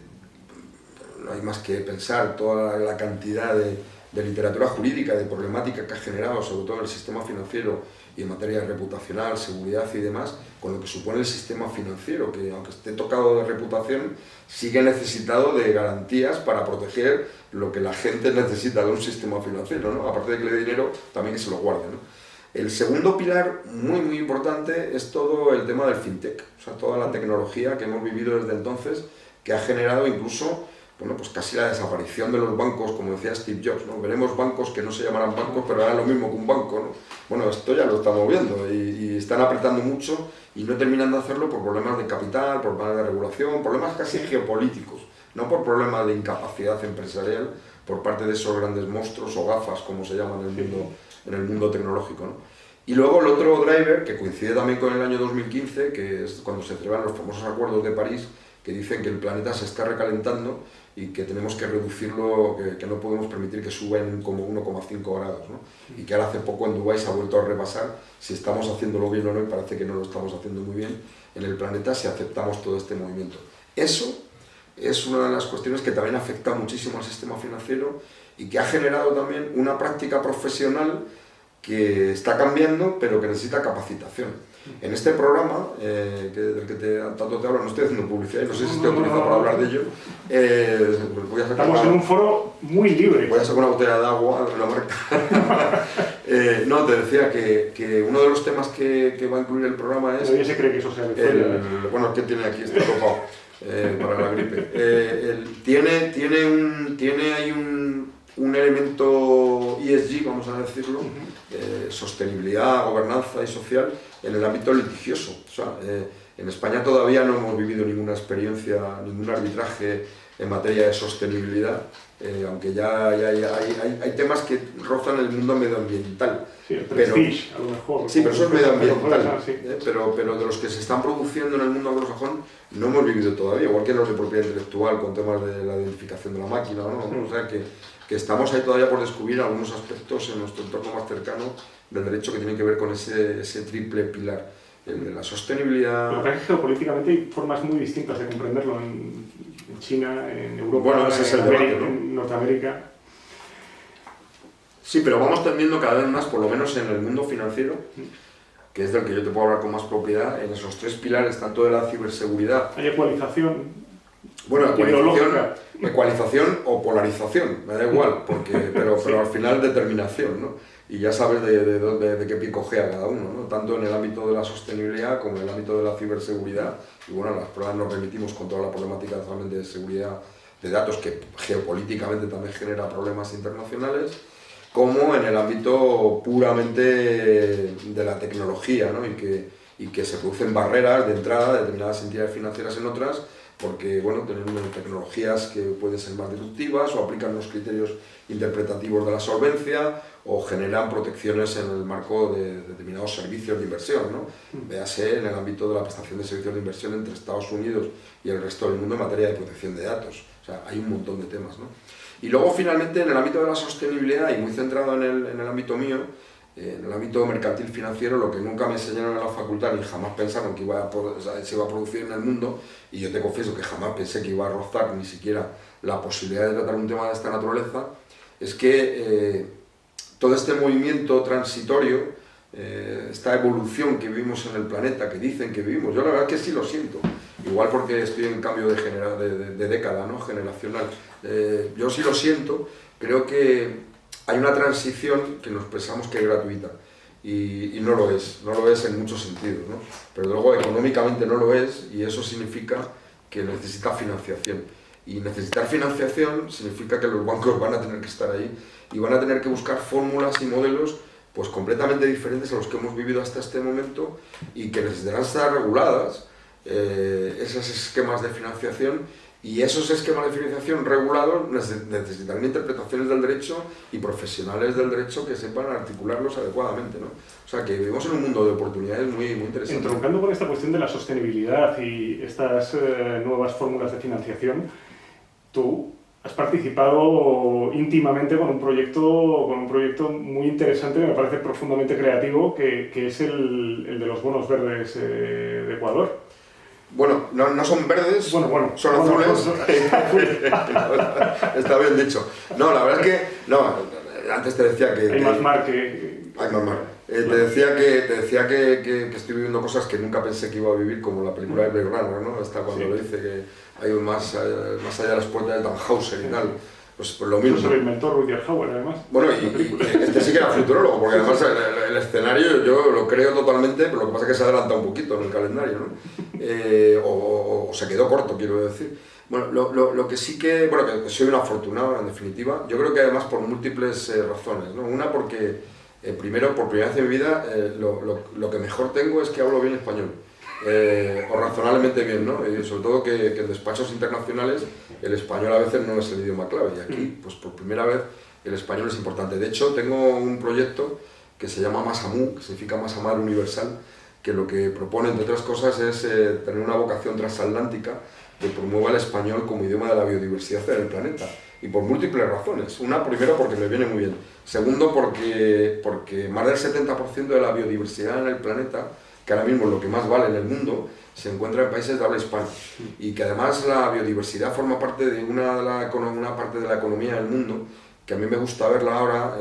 no hay más que pensar toda la cantidad de literatura jurídica, de problemática que ha generado, sobre todo en el sistema financiero y en materia reputacional, seguridad y demás, con lo que supone el sistema financiero, que aunque esté tocado de reputación, sigue necesitado de garantías para proteger lo que la gente necesita de un sistema financiero, ¿no? Aparte de que le dé dinero, también que se lo guarde, ¿no? El segundo pilar muy importante es todo el tema del fintech, o sea, toda la tecnología que hemos vivido desde entonces, que ha generado incluso bueno, pues casi la desaparición de los bancos, como decía Steve Jobs, ¿no? Veremos bancos que no se llamarán bancos, pero harán lo mismo que un banco, ¿no? Bueno, esto ya lo estamos viendo y están apretando mucho y no terminan de hacerlo por problemas de capital, por problemas de regulación, problemas casi geopolíticos, no por problemas de incapacidad empresarial por parte de esos grandes monstruos o gafas, como se llaman en el mundo tecnológico, ¿no? Y luego el otro driver, que coincide también con el año 2015, que es cuando se celebran los famosos acuerdos de París, que dicen que el planeta se está recalentando y que tenemos que reducirlo, que no podemos permitir que suba en como 1,5 grados, ¿no? Y que ahora hace poco en Dubái se ha vuelto a repasar si estamos haciéndolo bien o no, y parece que no lo estamos haciendo muy bien en el planeta si aceptamos todo este movimiento. Eso es una de las cuestiones que también afecta muchísimo al sistema financiero y que ha generado también una práctica profesional que está cambiando, pero que necesita capacitación. En este programa, del que tanto te hablo, no estoy haciendo publicidad y no sé si estoy autorizado para hablar de ello. Estamos en un foro muy libre. Voy a sacar una botella de agua de una marca. No, te decía que uno de los temas que va a incluir el programa es... Nadie se cree que eso sea de bueno, es que tiene aquí este topado para la gripe. Tiene ahí un elemento ESG, vamos a decirlo, sostenibilidad, gobernanza y social en el ámbito litigioso. O sea, en España todavía no hemos vivido ninguna experiencia, ningún arbitraje en materia de sostenibilidad, aunque ya hay temas que rozan el mundo medioambiental. Sí, el prestige, a lo mejor. Sí, pero eso es medioambiental. Pero de los que se están produciendo en el mundo anglosajón no hemos vivido todavía, igual que los de propiedad intelectual con temas de la identificación de la máquina, ¿no? O sea, que estamos ahí todavía por descubrir algunos aspectos en nuestro entorno más cercano del derecho que tienen que ver con ese triple pilar, el de la sostenibilidad. Lo que es que geopolíticamente hay formas muy distintas de comprenderlo en China, en Europa, bueno, ese es el debate, ¿no? En Norteamérica. Sí, pero vamos tendiendo cada vez más, por lo menos en el mundo financiero, que es del que yo te puedo hablar con más propiedad, en esos tres pilares, tanto de la ciberseguridad... Hay ecualización. Bueno, ecualización o polarización, me da igual, pero al final determinación, ¿no? Y ya sabes de qué pie cojea cada uno, ¿no? Tanto en el ámbito de la sostenibilidad como en el ámbito de la ciberseguridad. Y bueno, en las pruebas nos remitimos con toda la problemática también de seguridad de datos, que geopolíticamente también genera problemas internacionales, como en el ámbito puramente de la tecnología, ¿no? y que se producen barreras de entrada de determinadas entidades financieras en otras, porque bueno, tienen tecnologías que pueden ser más disruptivas o aplican los criterios interpretativos de la solvencia o generan protecciones en el marco de determinados servicios de inversión, ¿no? Véase en el ámbito de la prestación de servicios de inversión entre Estados Unidos y el resto del mundo en materia de protección de datos. O sea, hay un montón de temas, ¿no? Y luego finalmente en el ámbito de la sostenibilidad, y muy centrado en el ámbito mío, en el ámbito mercantil financiero, lo que nunca me enseñaron en la facultad ni jamás pensaron que se iba a producir en el mundo, y yo te confieso que jamás pensé que iba a rozar ni siquiera la posibilidad de tratar un tema de esta naturaleza, es que todo este movimiento transitorio, esta evolución que vivimos en el planeta, que dicen que vivimos, yo la verdad es que sí lo siento, igual porque estoy en cambio de década, ¿no? Generacional, yo sí lo siento, creo que hay una transición que nos pensamos que es gratuita y no lo es en muchos sentidos, ¿no? Pero luego económicamente no lo es, y eso significa que necesita financiación. Y necesitar financiación significa que los bancos van a tener que estar ahí y van a tener que buscar fórmulas y modelos pues completamente diferentes a los que hemos vivido hasta este momento, y que necesitarán estar reguladas esos esquemas de financiación. Y esos esquemas de financiación regulados necesitarán interpretaciones del derecho y profesionales del derecho que sepan articularlos adecuadamente, ¿no? O sea, que vivimos en un mundo de oportunidades muy, muy interesante. Entroncando con esta cuestión de la sostenibilidad y estas nuevas fórmulas de financiación, tú has participado íntimamente con un proyecto muy interesante, me parece profundamente creativo, que es el de los bonos verdes de Ecuador. Bueno, no son verdes, son azules. Está bien dicho. No, la verdad es que... No, antes te decía que... Hay más mar que... Hay más mar. Te decía que estoy viviendo cosas que nunca pensé que iba a vivir, como la película de Blade Runner, ¿no? Hasta cuando lo dice, que hay más allá de las puertas de Tannhauser y tal. Pues lo mismo. Eso lo inventó Rutger Hauer, además. Bueno, y este sí que era futurólogo, porque además el escenario yo lo creo totalmente, pero lo que pasa es que se adelanta un poquito en el calendario, ¿no? O se quedó corto, quiero decir. Bueno, lo que sí que, bueno, que soy un afortunado en definitiva, yo creo que además por múltiples razones, ¿no? Una porque, primero, por primera vez en mi vida, lo que mejor tengo es que hablo bien español, o razonablemente bien, ¿no? Y sobre todo que en despachos internacionales el español a veces no es el idioma clave, y aquí, pues por primera vez, el español es importante. De hecho, tengo un proyecto que se llama Masamu, que significa Masa Madre Universal, que lo que propone, entre otras cosas, es tener una vocación transatlántica que promueva el español como idioma de la biodiversidad del planeta. Y por múltiples razones. Una, primero, porque me viene muy bien. Segundo, porque más del 70% de la biodiversidad en el planeta, que ahora mismo es lo que más vale en el mundo, se encuentra en países de habla hispana. Y que además la biodiversidad forma parte de una parte de la economía del mundo que a mí me gusta verla ahora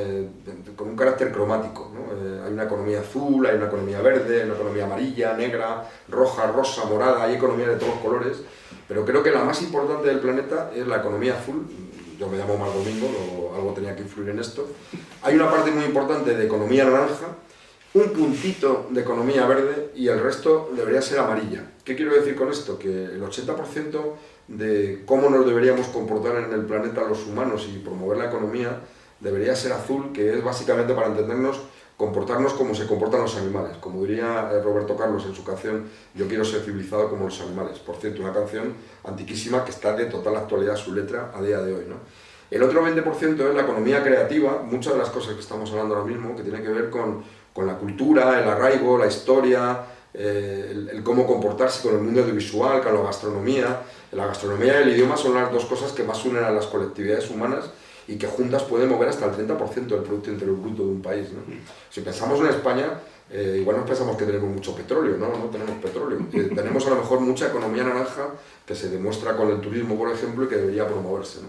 con un carácter cromático, ¿no? Hay una economía azul, hay una economía verde, hay una economía amarilla, negra, roja, rosa, morada, hay economías de todos los colores, pero creo que la más importante del planeta es la economía azul. Yo me llamo Mar Domingo, algo tenía que influir en esto. Hay una parte muy importante de economía naranja, un puntito de economía verde y el resto debería ser amarilla. ¿Qué quiero decir con esto? Que el 80% de cómo nos deberíamos comportar en el planeta los humanos y promover la economía debería ser azul, que es básicamente, para entendernos, comportarnos como se comportan los animales. Como diría Roberto Carlos en su canción Yo quiero ser civilizado como los animales. Por cierto, una canción antiquísima que está de total actualidad su letra a día de hoy, ¿no? El otro 20% es la economía creativa, muchas de las cosas que estamos hablando ahora mismo, que tiene que ver con la cultura, el arraigo, la historia, el cómo comportarse con el mundo audiovisual, con la gastronomía. La gastronomía y el idioma son las dos cosas que más unen a las colectividades humanas y que juntas pueden mover hasta el 30% del Producto Interior Bruto de un país, ¿no? Si pensamos en España, igual nos pensamos que tenemos mucho petróleo, ¿no? No tenemos petróleo. Tenemos a lo mejor mucha economía naranja que se demuestra con el turismo, por ejemplo, y que debería promoverse, ¿no?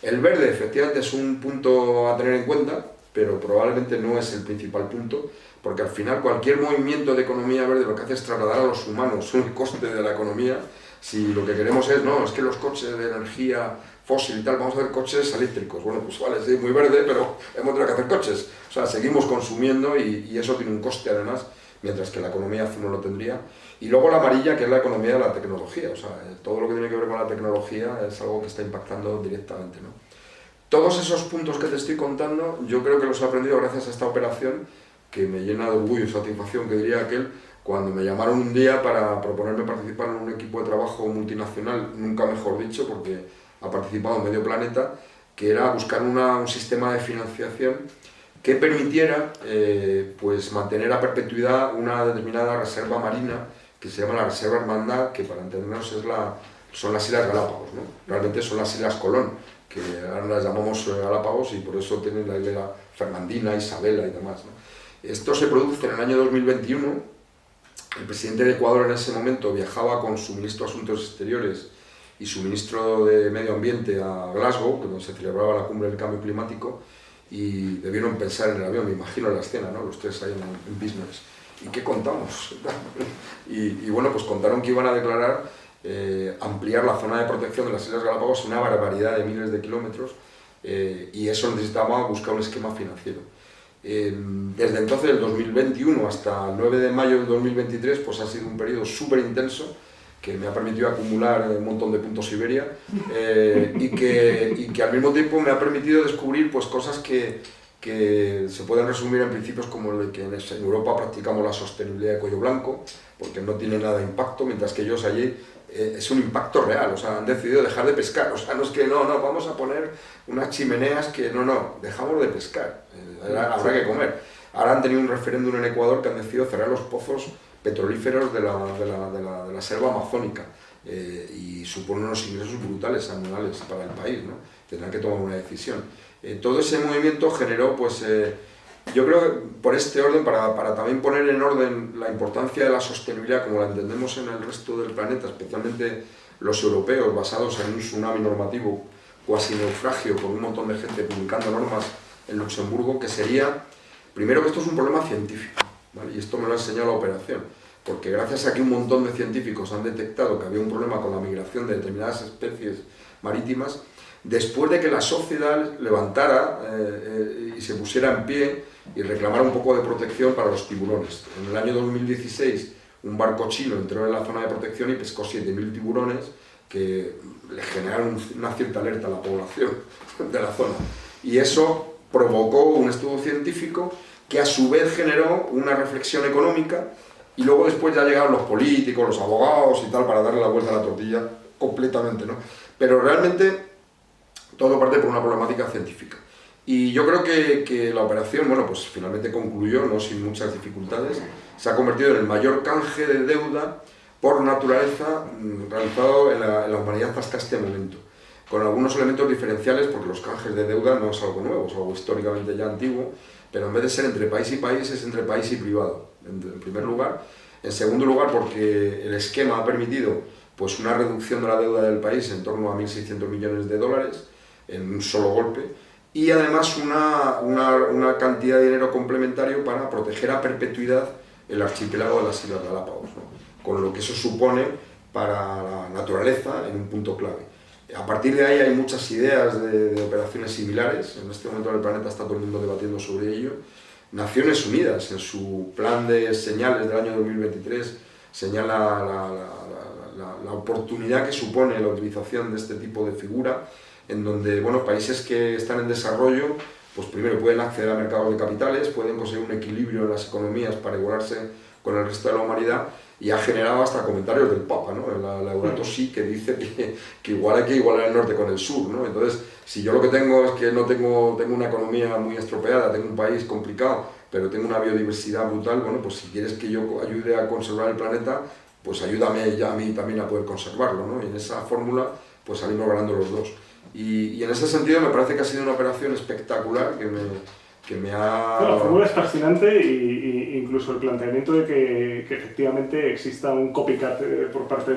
El verde, efectivamente, es un punto a tener en cuenta, pero probablemente no es el principal punto, porque al final cualquier movimiento de economía verde lo que hace es trasladar a los humanos un coste de la economía. Si lo que queremos es, no, es que los coches de energía fósil y tal, vamos a hacer coches eléctricos. Bueno, pues vale, sí, muy verde, pero hemos tenido que hacer coches. O sea, seguimos consumiendo y eso tiene un coste además, mientras que la economía azul no lo tendría. Y luego la amarilla, que es la economía de la tecnología. O sea, todo lo que tiene que ver con la tecnología es algo que está impactando directamente, ¿no? Todos esos puntos que te estoy contando, yo creo que los he aprendido gracias a esta operación, que me llena de orgullo y satisfacción, que diría aquel, cuando me llamaron un día para proponerme participar en un equipo de trabajo multinacional, nunca mejor dicho, porque ha participado medio planeta, que era buscar un sistema de financiación que permitiera pues mantener a perpetuidad una determinada reserva marina, que se llama la Reserva Hermandad, que para entendernos son las Islas Galápagos, ¿no? Realmente son las Islas Colón, que ahora las llamamos Galápagos y por eso tienen la isla Fernandina, Isabela y demás, ¿no? Esto se produce en el año 2021. El presidente de Ecuador en ese momento viajaba con su ministro de Asuntos Exteriores y su ministro de Medio Ambiente a Glasgow, donde se celebraba la cumbre del cambio climático, y debieron pensar en el avión, me imagino la escena, ¿no? Los tres ahí en business. ¿Y qué contamos? y bueno, pues contaron que iban a declarar ampliar la zona de protección de las Islas Galápagos una barbaridad de miles de kilómetros, y eso necesitaba buscar un esquema financiero. Desde entonces, del 2021 hasta el 9 de mayo del 2023, pues ha sido un periodo súper intenso que me ha permitido acumular un montón de puntos Iberia, y que al mismo tiempo me ha permitido descubrir pues, cosas que se pueden resumir en principios como el de que en Europa practicamos la sostenibilidad de cuello blanco, porque no tiene nada de impacto, mientras que ellos allí es un impacto real. O sea, han decidido dejar de pescar. O sea, no es que no, vamos a poner unas chimeneas que no, dejamos de pescar, habrá que comer. Ahora han tenido un referéndum en Ecuador que han decidido cerrar los pozos petrolíferos de la selva amazónica, y supone unos ingresos brutales anuales para el país, ¿no? Tendrán que tomar una decisión. Todo ese movimiento generó, pues, yo creo que por este orden, para también poner en orden la importancia de la sostenibilidad como la entendemos en el resto del planeta, especialmente los europeos, basados en un tsunami normativo cuasi naufragio, con un montón de gente publicando normas en Luxemburgo, que sería, primero, que esto es un problema científico, ¿vale? Y esto me lo ha enseñado la operación, porque gracias a que un montón de científicos han detectado que había un problema con la migración de determinadas especies marítimas, después de que la sociedad levantara y se pusiera en pie y reclamara un poco de protección para los tiburones. En el año 2016 un barco chino entró en la zona de protección y pescó 7.000 tiburones, que le generaron una cierta alerta a la población de la zona. Y eso provocó un estudio científico que a su vez generó una reflexión económica, y luego después ya llegaron los políticos, los abogados y tal, para darle la vuelta a la tortilla completamente, ¿no? Pero realmente todo parte por una problemática científica. Y yo creo que la operación, bueno, pues finalmente concluyó, no sin muchas dificultades, se ha convertido en el mayor canje de deuda por naturaleza realizado en la humanidad hasta este momento, con algunos elementos diferenciales, porque los canjes de deuda no es algo nuevo, es algo históricamente ya antiguo, pero en vez de ser entre país y país, es entre país y privado, en primer lugar. En segundo lugar, porque el esquema ha permitido pues, una reducción de la deuda del país en torno a 1.600 millones de dólares en un solo golpe, y además una cantidad de dinero complementario para proteger a perpetuidad el archipiélago de las Islas Galápagos, ¿no? Con lo que eso supone para la naturaleza en un punto clave. A partir de ahí hay muchas ideas de operaciones similares. En este momento en el planeta está todo el mundo debatiendo sobre ello. Naciones Unidas, en su plan de señales del año 2023, señala la oportunidad que supone la utilización de este tipo de figura, en donde bueno, países que están en desarrollo, pues primero pueden acceder a mercados de capitales, pueden conseguir un equilibrio en las economías para igualarse con el resto de la humanidad, y ha generado hasta comentarios del Papa, ¿no? La Laudato Si, que dice que igual hay que igualar el norte con el sur, ¿no? Entonces, si yo lo que tengo es que no tengo una economía muy estropeada, tengo un país complicado, pero tengo una biodiversidad brutal, bueno, pues si quieres que yo ayude a conservar el planeta, pues ayúdame ya a mí también a poder conservarlo, ¿no? Y en esa fórmula, pues salimos ganando los dos. Y en ese sentido me parece que ha sido una operación espectacular, que me ha... La fórmula es fascinante, y incluso el planteamiento de que efectivamente exista un copycat por parte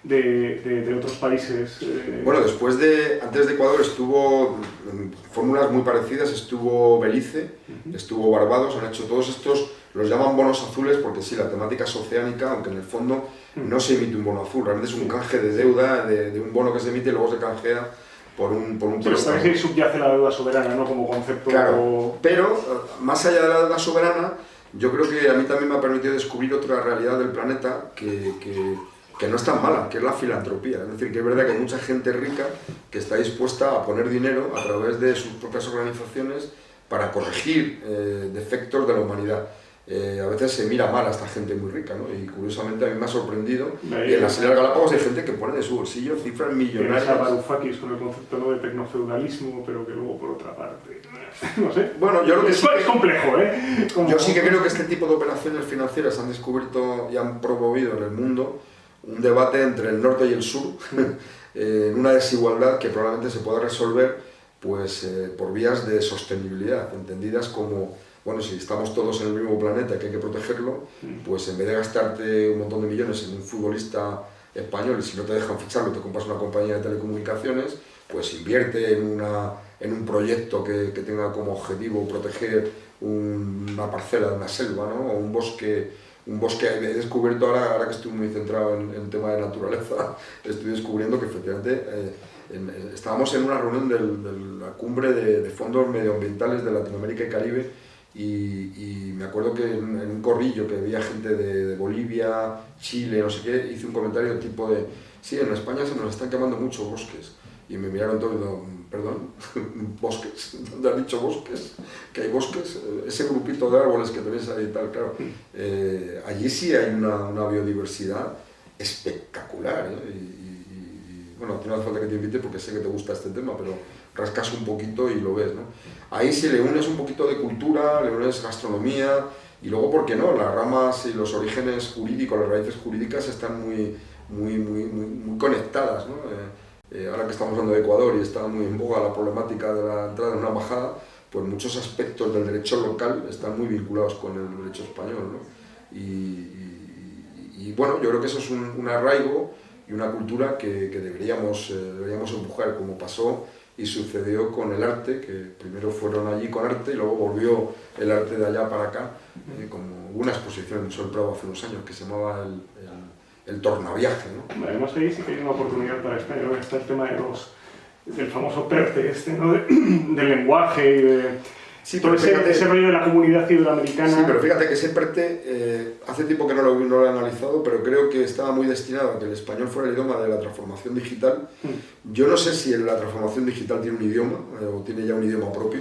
de otros países. Bueno, antes de Ecuador estuvo en fórmulas muy parecidas, estuvo Belice, estuvo Barbados, han hecho todos estos, los llaman bonos azules porque sí, la temática es oceánica, aunque en el fondo no se emite un bono azul, realmente es un canje de deuda de un bono que se emite y luego se canjea por un pero también se subyace la deuda soberana, ¿no? Como concepto. Claro, pero más allá de la deuda soberana, yo creo que a mí también me ha permitido descubrir otra realidad del planeta que no es tan mala, que es la filantropía. Es decir, que es verdad que hay mucha gente rica que está dispuesta a poner dinero a través de sus propias organizaciones para corregir defectos de la humanidad. A veces se mira mal a esta gente muy rica, ¿no? Y curiosamente a mí me ha sorprendido. Y en las Islas Galápagos hay gente que pone de su bolsillo cifras millonarias. A Varoufakis con el concepto, ¿no?, de tecnofeudalismo, pero que luego por otra parte, no sé. Bueno, yo creo que es complejo, ¿eh? Yo sí que creo que este tipo de operaciones financieras han descubierto y han promovido en el mundo un debate entre el norte y el sur, en una desigualdad que probablemente se pueda resolver pues, por vías de sostenibilidad, entendidas como, bueno, si estamos todos en el mismo planeta que hay que protegerlo, pues en vez de gastarte un montón de millones en un futbolista español, y si no te dejan ficharlo te compras una compañía de telecomunicaciones, pues invierte en un proyecto que tenga como objetivo proteger una parcela de una selva, ¿no? O un bosque. He descubierto ahora que estoy muy centrado en el tema de naturaleza, estoy descubriendo que efectivamente estábamos en una reunión de la cumbre de fondos medioambientales de Latinoamérica y Caribe, y me acuerdo que en un corrillo que había gente de Bolivia, Chile, no sé qué, hice un comentario tipo de: sí, en España se nos están quemando muchos bosques. Y me miraron todos y digo: perdón, ¿bosques? ¿Dónde has dicho bosques? ¿Que hay bosques? Ese grupito de árboles que tenéis ahí y tal, claro. Allí sí hay una biodiversidad espectacular, ¿eh? Y bueno, a ti no hace falta que te invite porque sé que te gusta este tema, pero rascas un poquito y lo ves, ¿no? Ahí si le unes un poquito de cultura, le unes gastronomía, y luego, ¿por qué no? Las ramas y los orígenes jurídicos, las raíces jurídicas están muy conectadas, ¿no? Ahora que estamos hablando de Ecuador y está muy en boga la problemática de la entrada en una embajada, pues muchos aspectos del derecho local están muy vinculados con el derecho español, ¿no? Y bueno, yo creo que eso es un arraigo y una cultura que deberíamos empujar, como pasó y sucedió con el arte, que primero fueron allí con arte y luego volvió el arte de allá para acá, como una exposición en el Museo del Prado hace unos años que se llamaba el tornaviaje, ¿no? Además ahí sí que hay una oportunidad para España, ¿no? Está el tema del famoso PERTE, ¿no? Del lenguaje Sí, todo ese rollo de la comunidad iberoamericana. Sí, pero fíjate que ese PERTE, hace tiempo que no lo he analizado, pero creo que estaba muy destinado a que el español fuera el idioma de la transformación digital. Yo no sé si la transformación digital tiene un idioma, o tiene ya un idioma propio.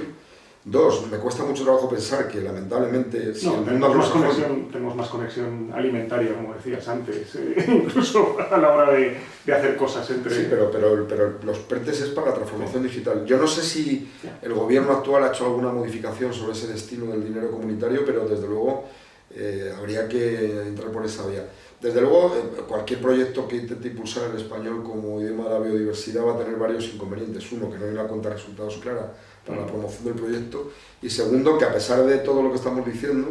Dos, me cuesta mucho trabajo pensar que lamentablemente si el mundo tenemos más conexión alimentaria, como decías antes, incluso a la hora de hacer cosas entre... Sí, pero los PERTES es para la transformación digital. Yo no sé si el gobierno actual ha hecho alguna modificación sobre ese destino del dinero comunitario, pero desde luego habría que entrar por esa vía. Desde luego, cualquier proyecto que intente impulsar el español como idioma de la biodiversidad va a tener varios inconvenientes. Uno, que no hay una cuenta de resultados clara para la promoción del proyecto. Y segundo, que a pesar de todo lo que estamos diciendo,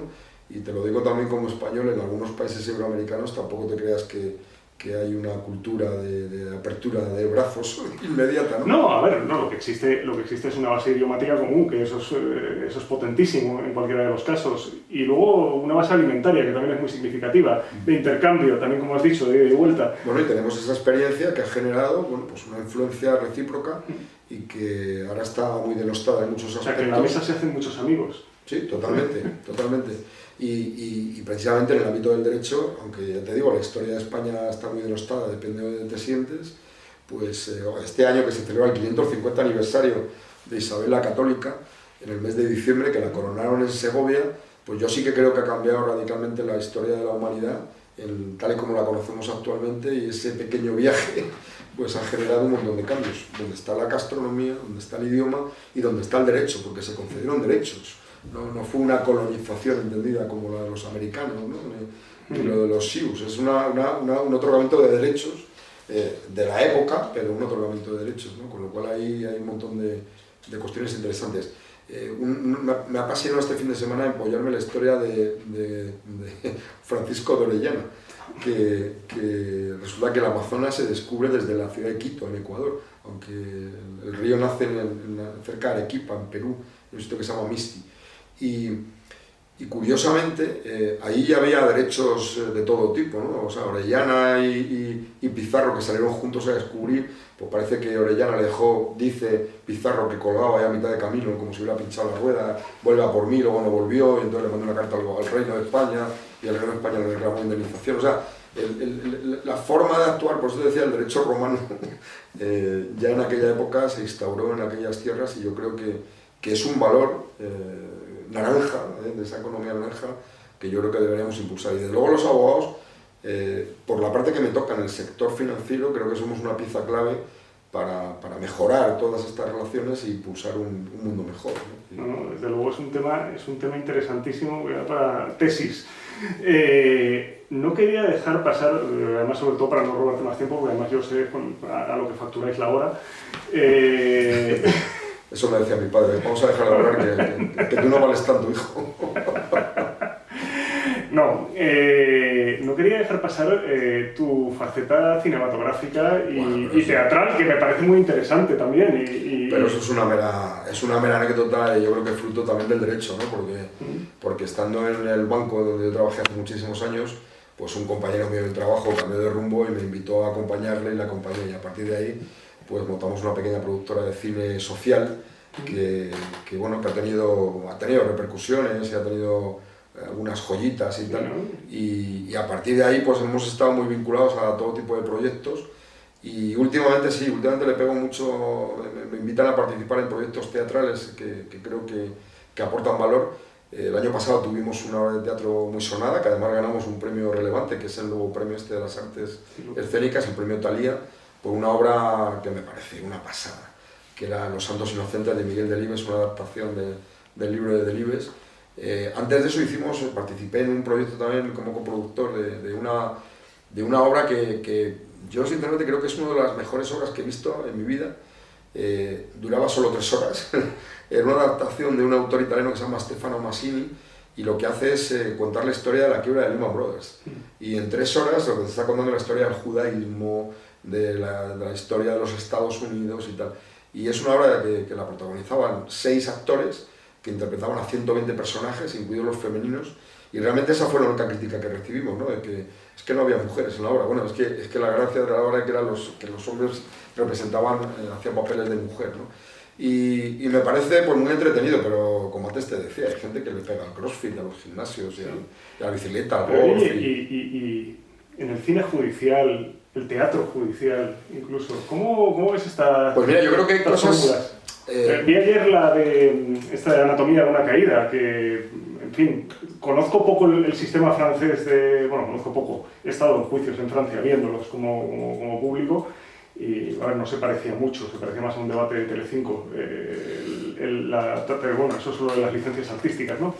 y te lo digo también como español, en algunos países iberoamericanos tampoco te creas que hay una cultura de apertura de brazos inmediata, ¿no? No, a ver, no, lo que existe es una base idiomática común, que eso es potentísimo en cualquiera de los casos. Y luego una base alimentaria, que también es muy significativa, de intercambio, también como has dicho, de ida y vuelta. Bueno, y tenemos esa experiencia que ha generado, bueno, pues una influencia recíproca y que ahora está muy denostada en muchos aspectos. O sea, que en la mesa se hacen muchos amigos. Sí, totalmente, totalmente. Y precisamente en el ámbito del derecho, aunque ya te digo, la historia de España está muy denostada, depende de dónde te sientes, pues este año que se celebra el 550 aniversario de Isabel la Católica, en el mes de diciembre, que la coronaron en Segovia, pues yo sí que creo que ha cambiado radicalmente la historia de la humanidad, tal y como la conocemos actualmente, y ese pequeño viaje pues ha generado un montón de cambios, donde está la gastronomía, donde está el idioma y donde está el derecho, porque se concedieron derechos. No fue una colonización entendida como la de los americanos, ¿no? Ni lo de los Sioux. Es un otorgamiento de derechos de la época, pero un otorgamiento de derechos, ¿no? Con lo cual ahí hay un montón de cuestiones interesantes. Me ha apasionado este fin de semana empollarme la historia de Francisco de Orellana, que resulta que el Amazonas se descubre desde la ciudad de Quito, en Ecuador, aunque el río nace cerca de Arequipa, en Perú, en un sitio que se llama Misti. Y curiosamente, ahí ya había derechos de todo tipo, ¿no? O sea, Orellana y Pizarro, que salieron juntos a descubrir, pues parece que Orellana le dejó, dice Pizarro, que colgaba ya a mitad de camino, como si hubiera pinchado la rueda, vuelve a por mí, luego no volvió, y entonces le mandó una carta al Reino de España, y el Reino de España le reclamó indemnización. O sea, la forma de actuar, por eso decía, el derecho romano, ya en aquella época se instauró en aquellas tierras, y yo creo que es un valor naranja, de esa economía naranja, que yo creo que deberíamos impulsar. Y desde luego los abogados, por la parte que me toca en el sector financiero, creo que somos una pieza clave para mejorar todas estas relaciones e impulsar un mundo mejor, ¿no? No, desde luego es un tema interesantísimo para tesis. No quería dejar pasar, además sobre todo para no robarte más tiempo, porque además yo sé a lo que facturáis la hora. Eso me decía mi padre, vamos a dejar de hablar que tú no vales tanto, hijo. No quería dejar pasar tu faceta cinematográfica y teatral, que me parece muy interesante también. Pero eso es una mera anécdota, y yo creo que es fruto también del derecho, ¿no? Porque estando en el banco donde yo trabajé hace muchísimos años, pues un compañero mío del trabajo cambió de rumbo y me invitó a acompañarle y le acompañé, y a partir de ahí pues montamos una pequeña productora de cine social que ha tenido repercusiones y ha tenido algunas joyitas y tal, y a partir de ahí pues hemos estado muy vinculados a todo tipo de proyectos, y últimamente le pego mucho, me invitan a participar en proyectos teatrales que creo que aportan valor. El año pasado tuvimos una obra de teatro muy sonada, que además ganamos un premio relevante, que es el nuevo premio de las artes escénicas, el premio Thalía, por una obra que me parece una pasada, que era Los Santos Inocentes, de Miguel Delibes, una adaptación del libro de Delibes. Antes de eso participé en un proyecto también como coproductor de una obra que yo sinceramente creo que es una de las mejores obras que he visto en mi vida. Duraba solo 3 horas. Era una adaptación de un autor italiano que se llama Stefano Massini, y lo que hace es contar la historia de la quiebra de Lehman Brothers. Y en 3 horas lo que te está contando es la historia del judaísmo, de la historia de los Estados Unidos y tal. Y es una obra que la protagonizaban 6 actores que interpretaban a 120 personajes, incluidos los femeninos, y realmente esa fue la única crítica que recibimos, ¿no? Es que no había mujeres en la obra. Bueno, es que la gracia de la obra era que los hombres hacían papeles de mujer, ¿no? Y me parece pues muy entretenido, pero como antes te decía, hay gente que le pega al crossfit, a los gimnasios, y a la bicicleta, al Pero, golf. oye, y en el cine judicial, el teatro judicial, incluso, ¿cómo ves esta? Pues mira, yo creo que hay cosas... Vi ayer la de esta Anatomía de una caída, que, en fin, conozco poco el sistema francés de... Bueno, conozco poco, he estado en juicios en Francia viéndolos como público, y a ver, no se parecía mucho, se parecía más a un debate de Telecinco. Pero bueno, eso es lo de las licencias artísticas, ¿no?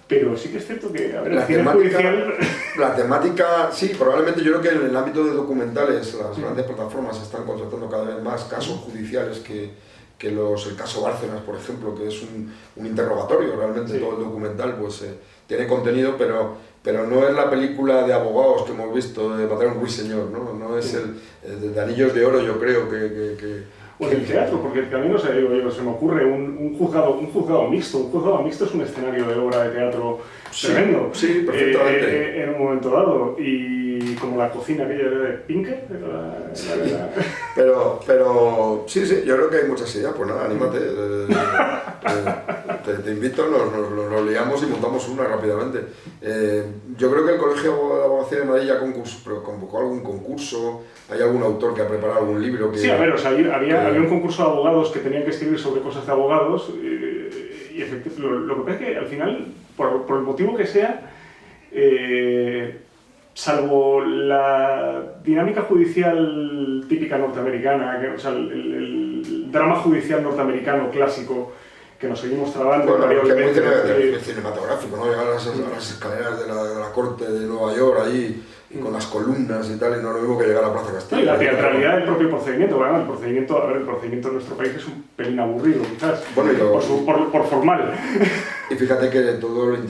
Pero sí que es cierto que, a ver, el cine judicial... La temática, sí, probablemente yo creo que en el ámbito de documentales las grandes plataformas están contratando cada vez más casos judiciales que el caso Bárcenas, por ejemplo, que es un interrogatorio, realmente todo el documental pues tiene contenido, pero no es la película de abogados que hemos visto de Matar a un ruiseñor, no es el de Anillos de Oro, yo creo que o el teatro, porque también no sé, digo yo, se me ocurre un juzgado mixto. Un juzgado mixto es un escenario de obra de teatro tremendo. Sí, perfectamente. En un momento dado. Y como la cocina aquella de Pinker. Pero sí, yo creo que hay muchas ideas. Pues nada, anímate. Te invito, nos liamos y montamos una rápidamente. Yo creo que el Colegio de Abogacía de Madrid ya convocó algún concurso. ¿Hay algún autor que ha preparado algún libro? Sí, a ver, o sea, había un concurso de abogados que tenían que escribir sobre cosas de abogados y efectivamente, lo que pasa es que al final, por el motivo que sea, salvo la dinámica judicial típica norteamericana, o sea, el drama judicial norteamericano clásico que nos seguimos trabando. Bueno, que es muy cinematográfico, ¿no? Llegar a las escaleras de la corte de Nueva York ahí, con las columnas y tal, y no es lo mismo que llegar a la Plaza Castilla. Y la teatralidad del propio procedimiento, bueno, el procedimiento en nuestro país es un pelín aburrido, quizás, bueno, por formal. Y fíjate que todo el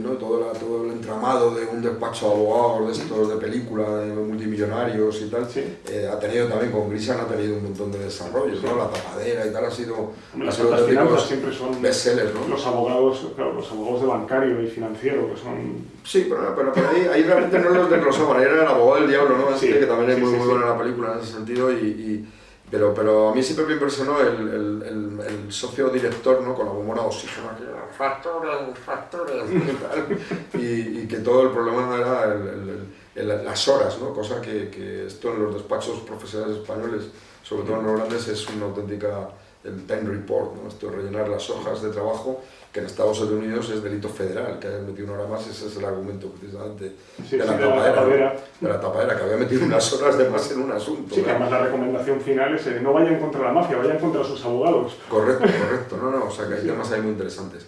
¿no? todo el entramado de un despacho de abogados de estos de película, de multimillonarios y tal, ha tenido también, con Grisham ha tenido un montón de desarrollos, ¿no? La tapadera y tal ha sido las finanzas siempre son bestsellers, ¿no? Los abogados de bancario y financiero, que son... Sí, pero ahí realmente no los desglosaban, ahí era el abogado del diablo, ¿no? Que también es muy buena la película en ese sentido, pero a mí siempre me impresionó el socio director, ¿no? Con la bombona de oxígeno, factores y que todo el problema era las horas, ¿no? Cosa que esto en los despachos profesionales españoles, sobre todo en los grandes, es una auténtica, el time report, ¿no? Esto de rellenar las hojas de trabajo, que en Estados Unidos es delito federal, que hayan metido una hora más, ese es el argumento precisamente de la tapadera, que había metido unas horas de más en un asunto. Sí, que además la recomendación final es no vayan contra la mafia, vayan contra sus abogados. Correcto, o sea que hay temas ahí muy interesantes.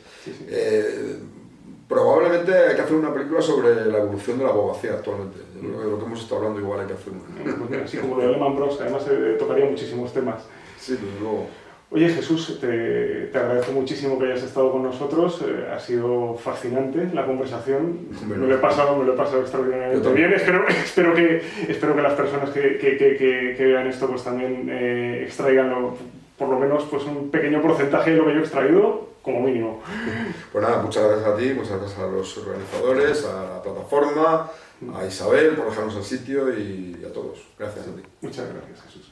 Probablemente hay que hacer una película sobre la evolución de la abogacía actualmente. Yo creo que lo que hemos estado hablando igual hay que hacer una. Pues mira, sí, como lo de Lehman Bros, que además tocaría muchísimos temas. Sí, desde luego. Oye Jesús, te agradezco muchísimo que hayas estado con nosotros, ha sido fascinante la conversación, me lo he pasado extraordinariamente bien, espero que las personas que vean esto pues también extraigan por lo menos pues un pequeño porcentaje de lo que yo he extraído, como mínimo. Pues nada, muchas gracias a ti, muchas gracias a los organizadores, a la plataforma, a Isabel por dejarnos el sitio y a todos. Gracias a ti. Muchas gracias, Jesús.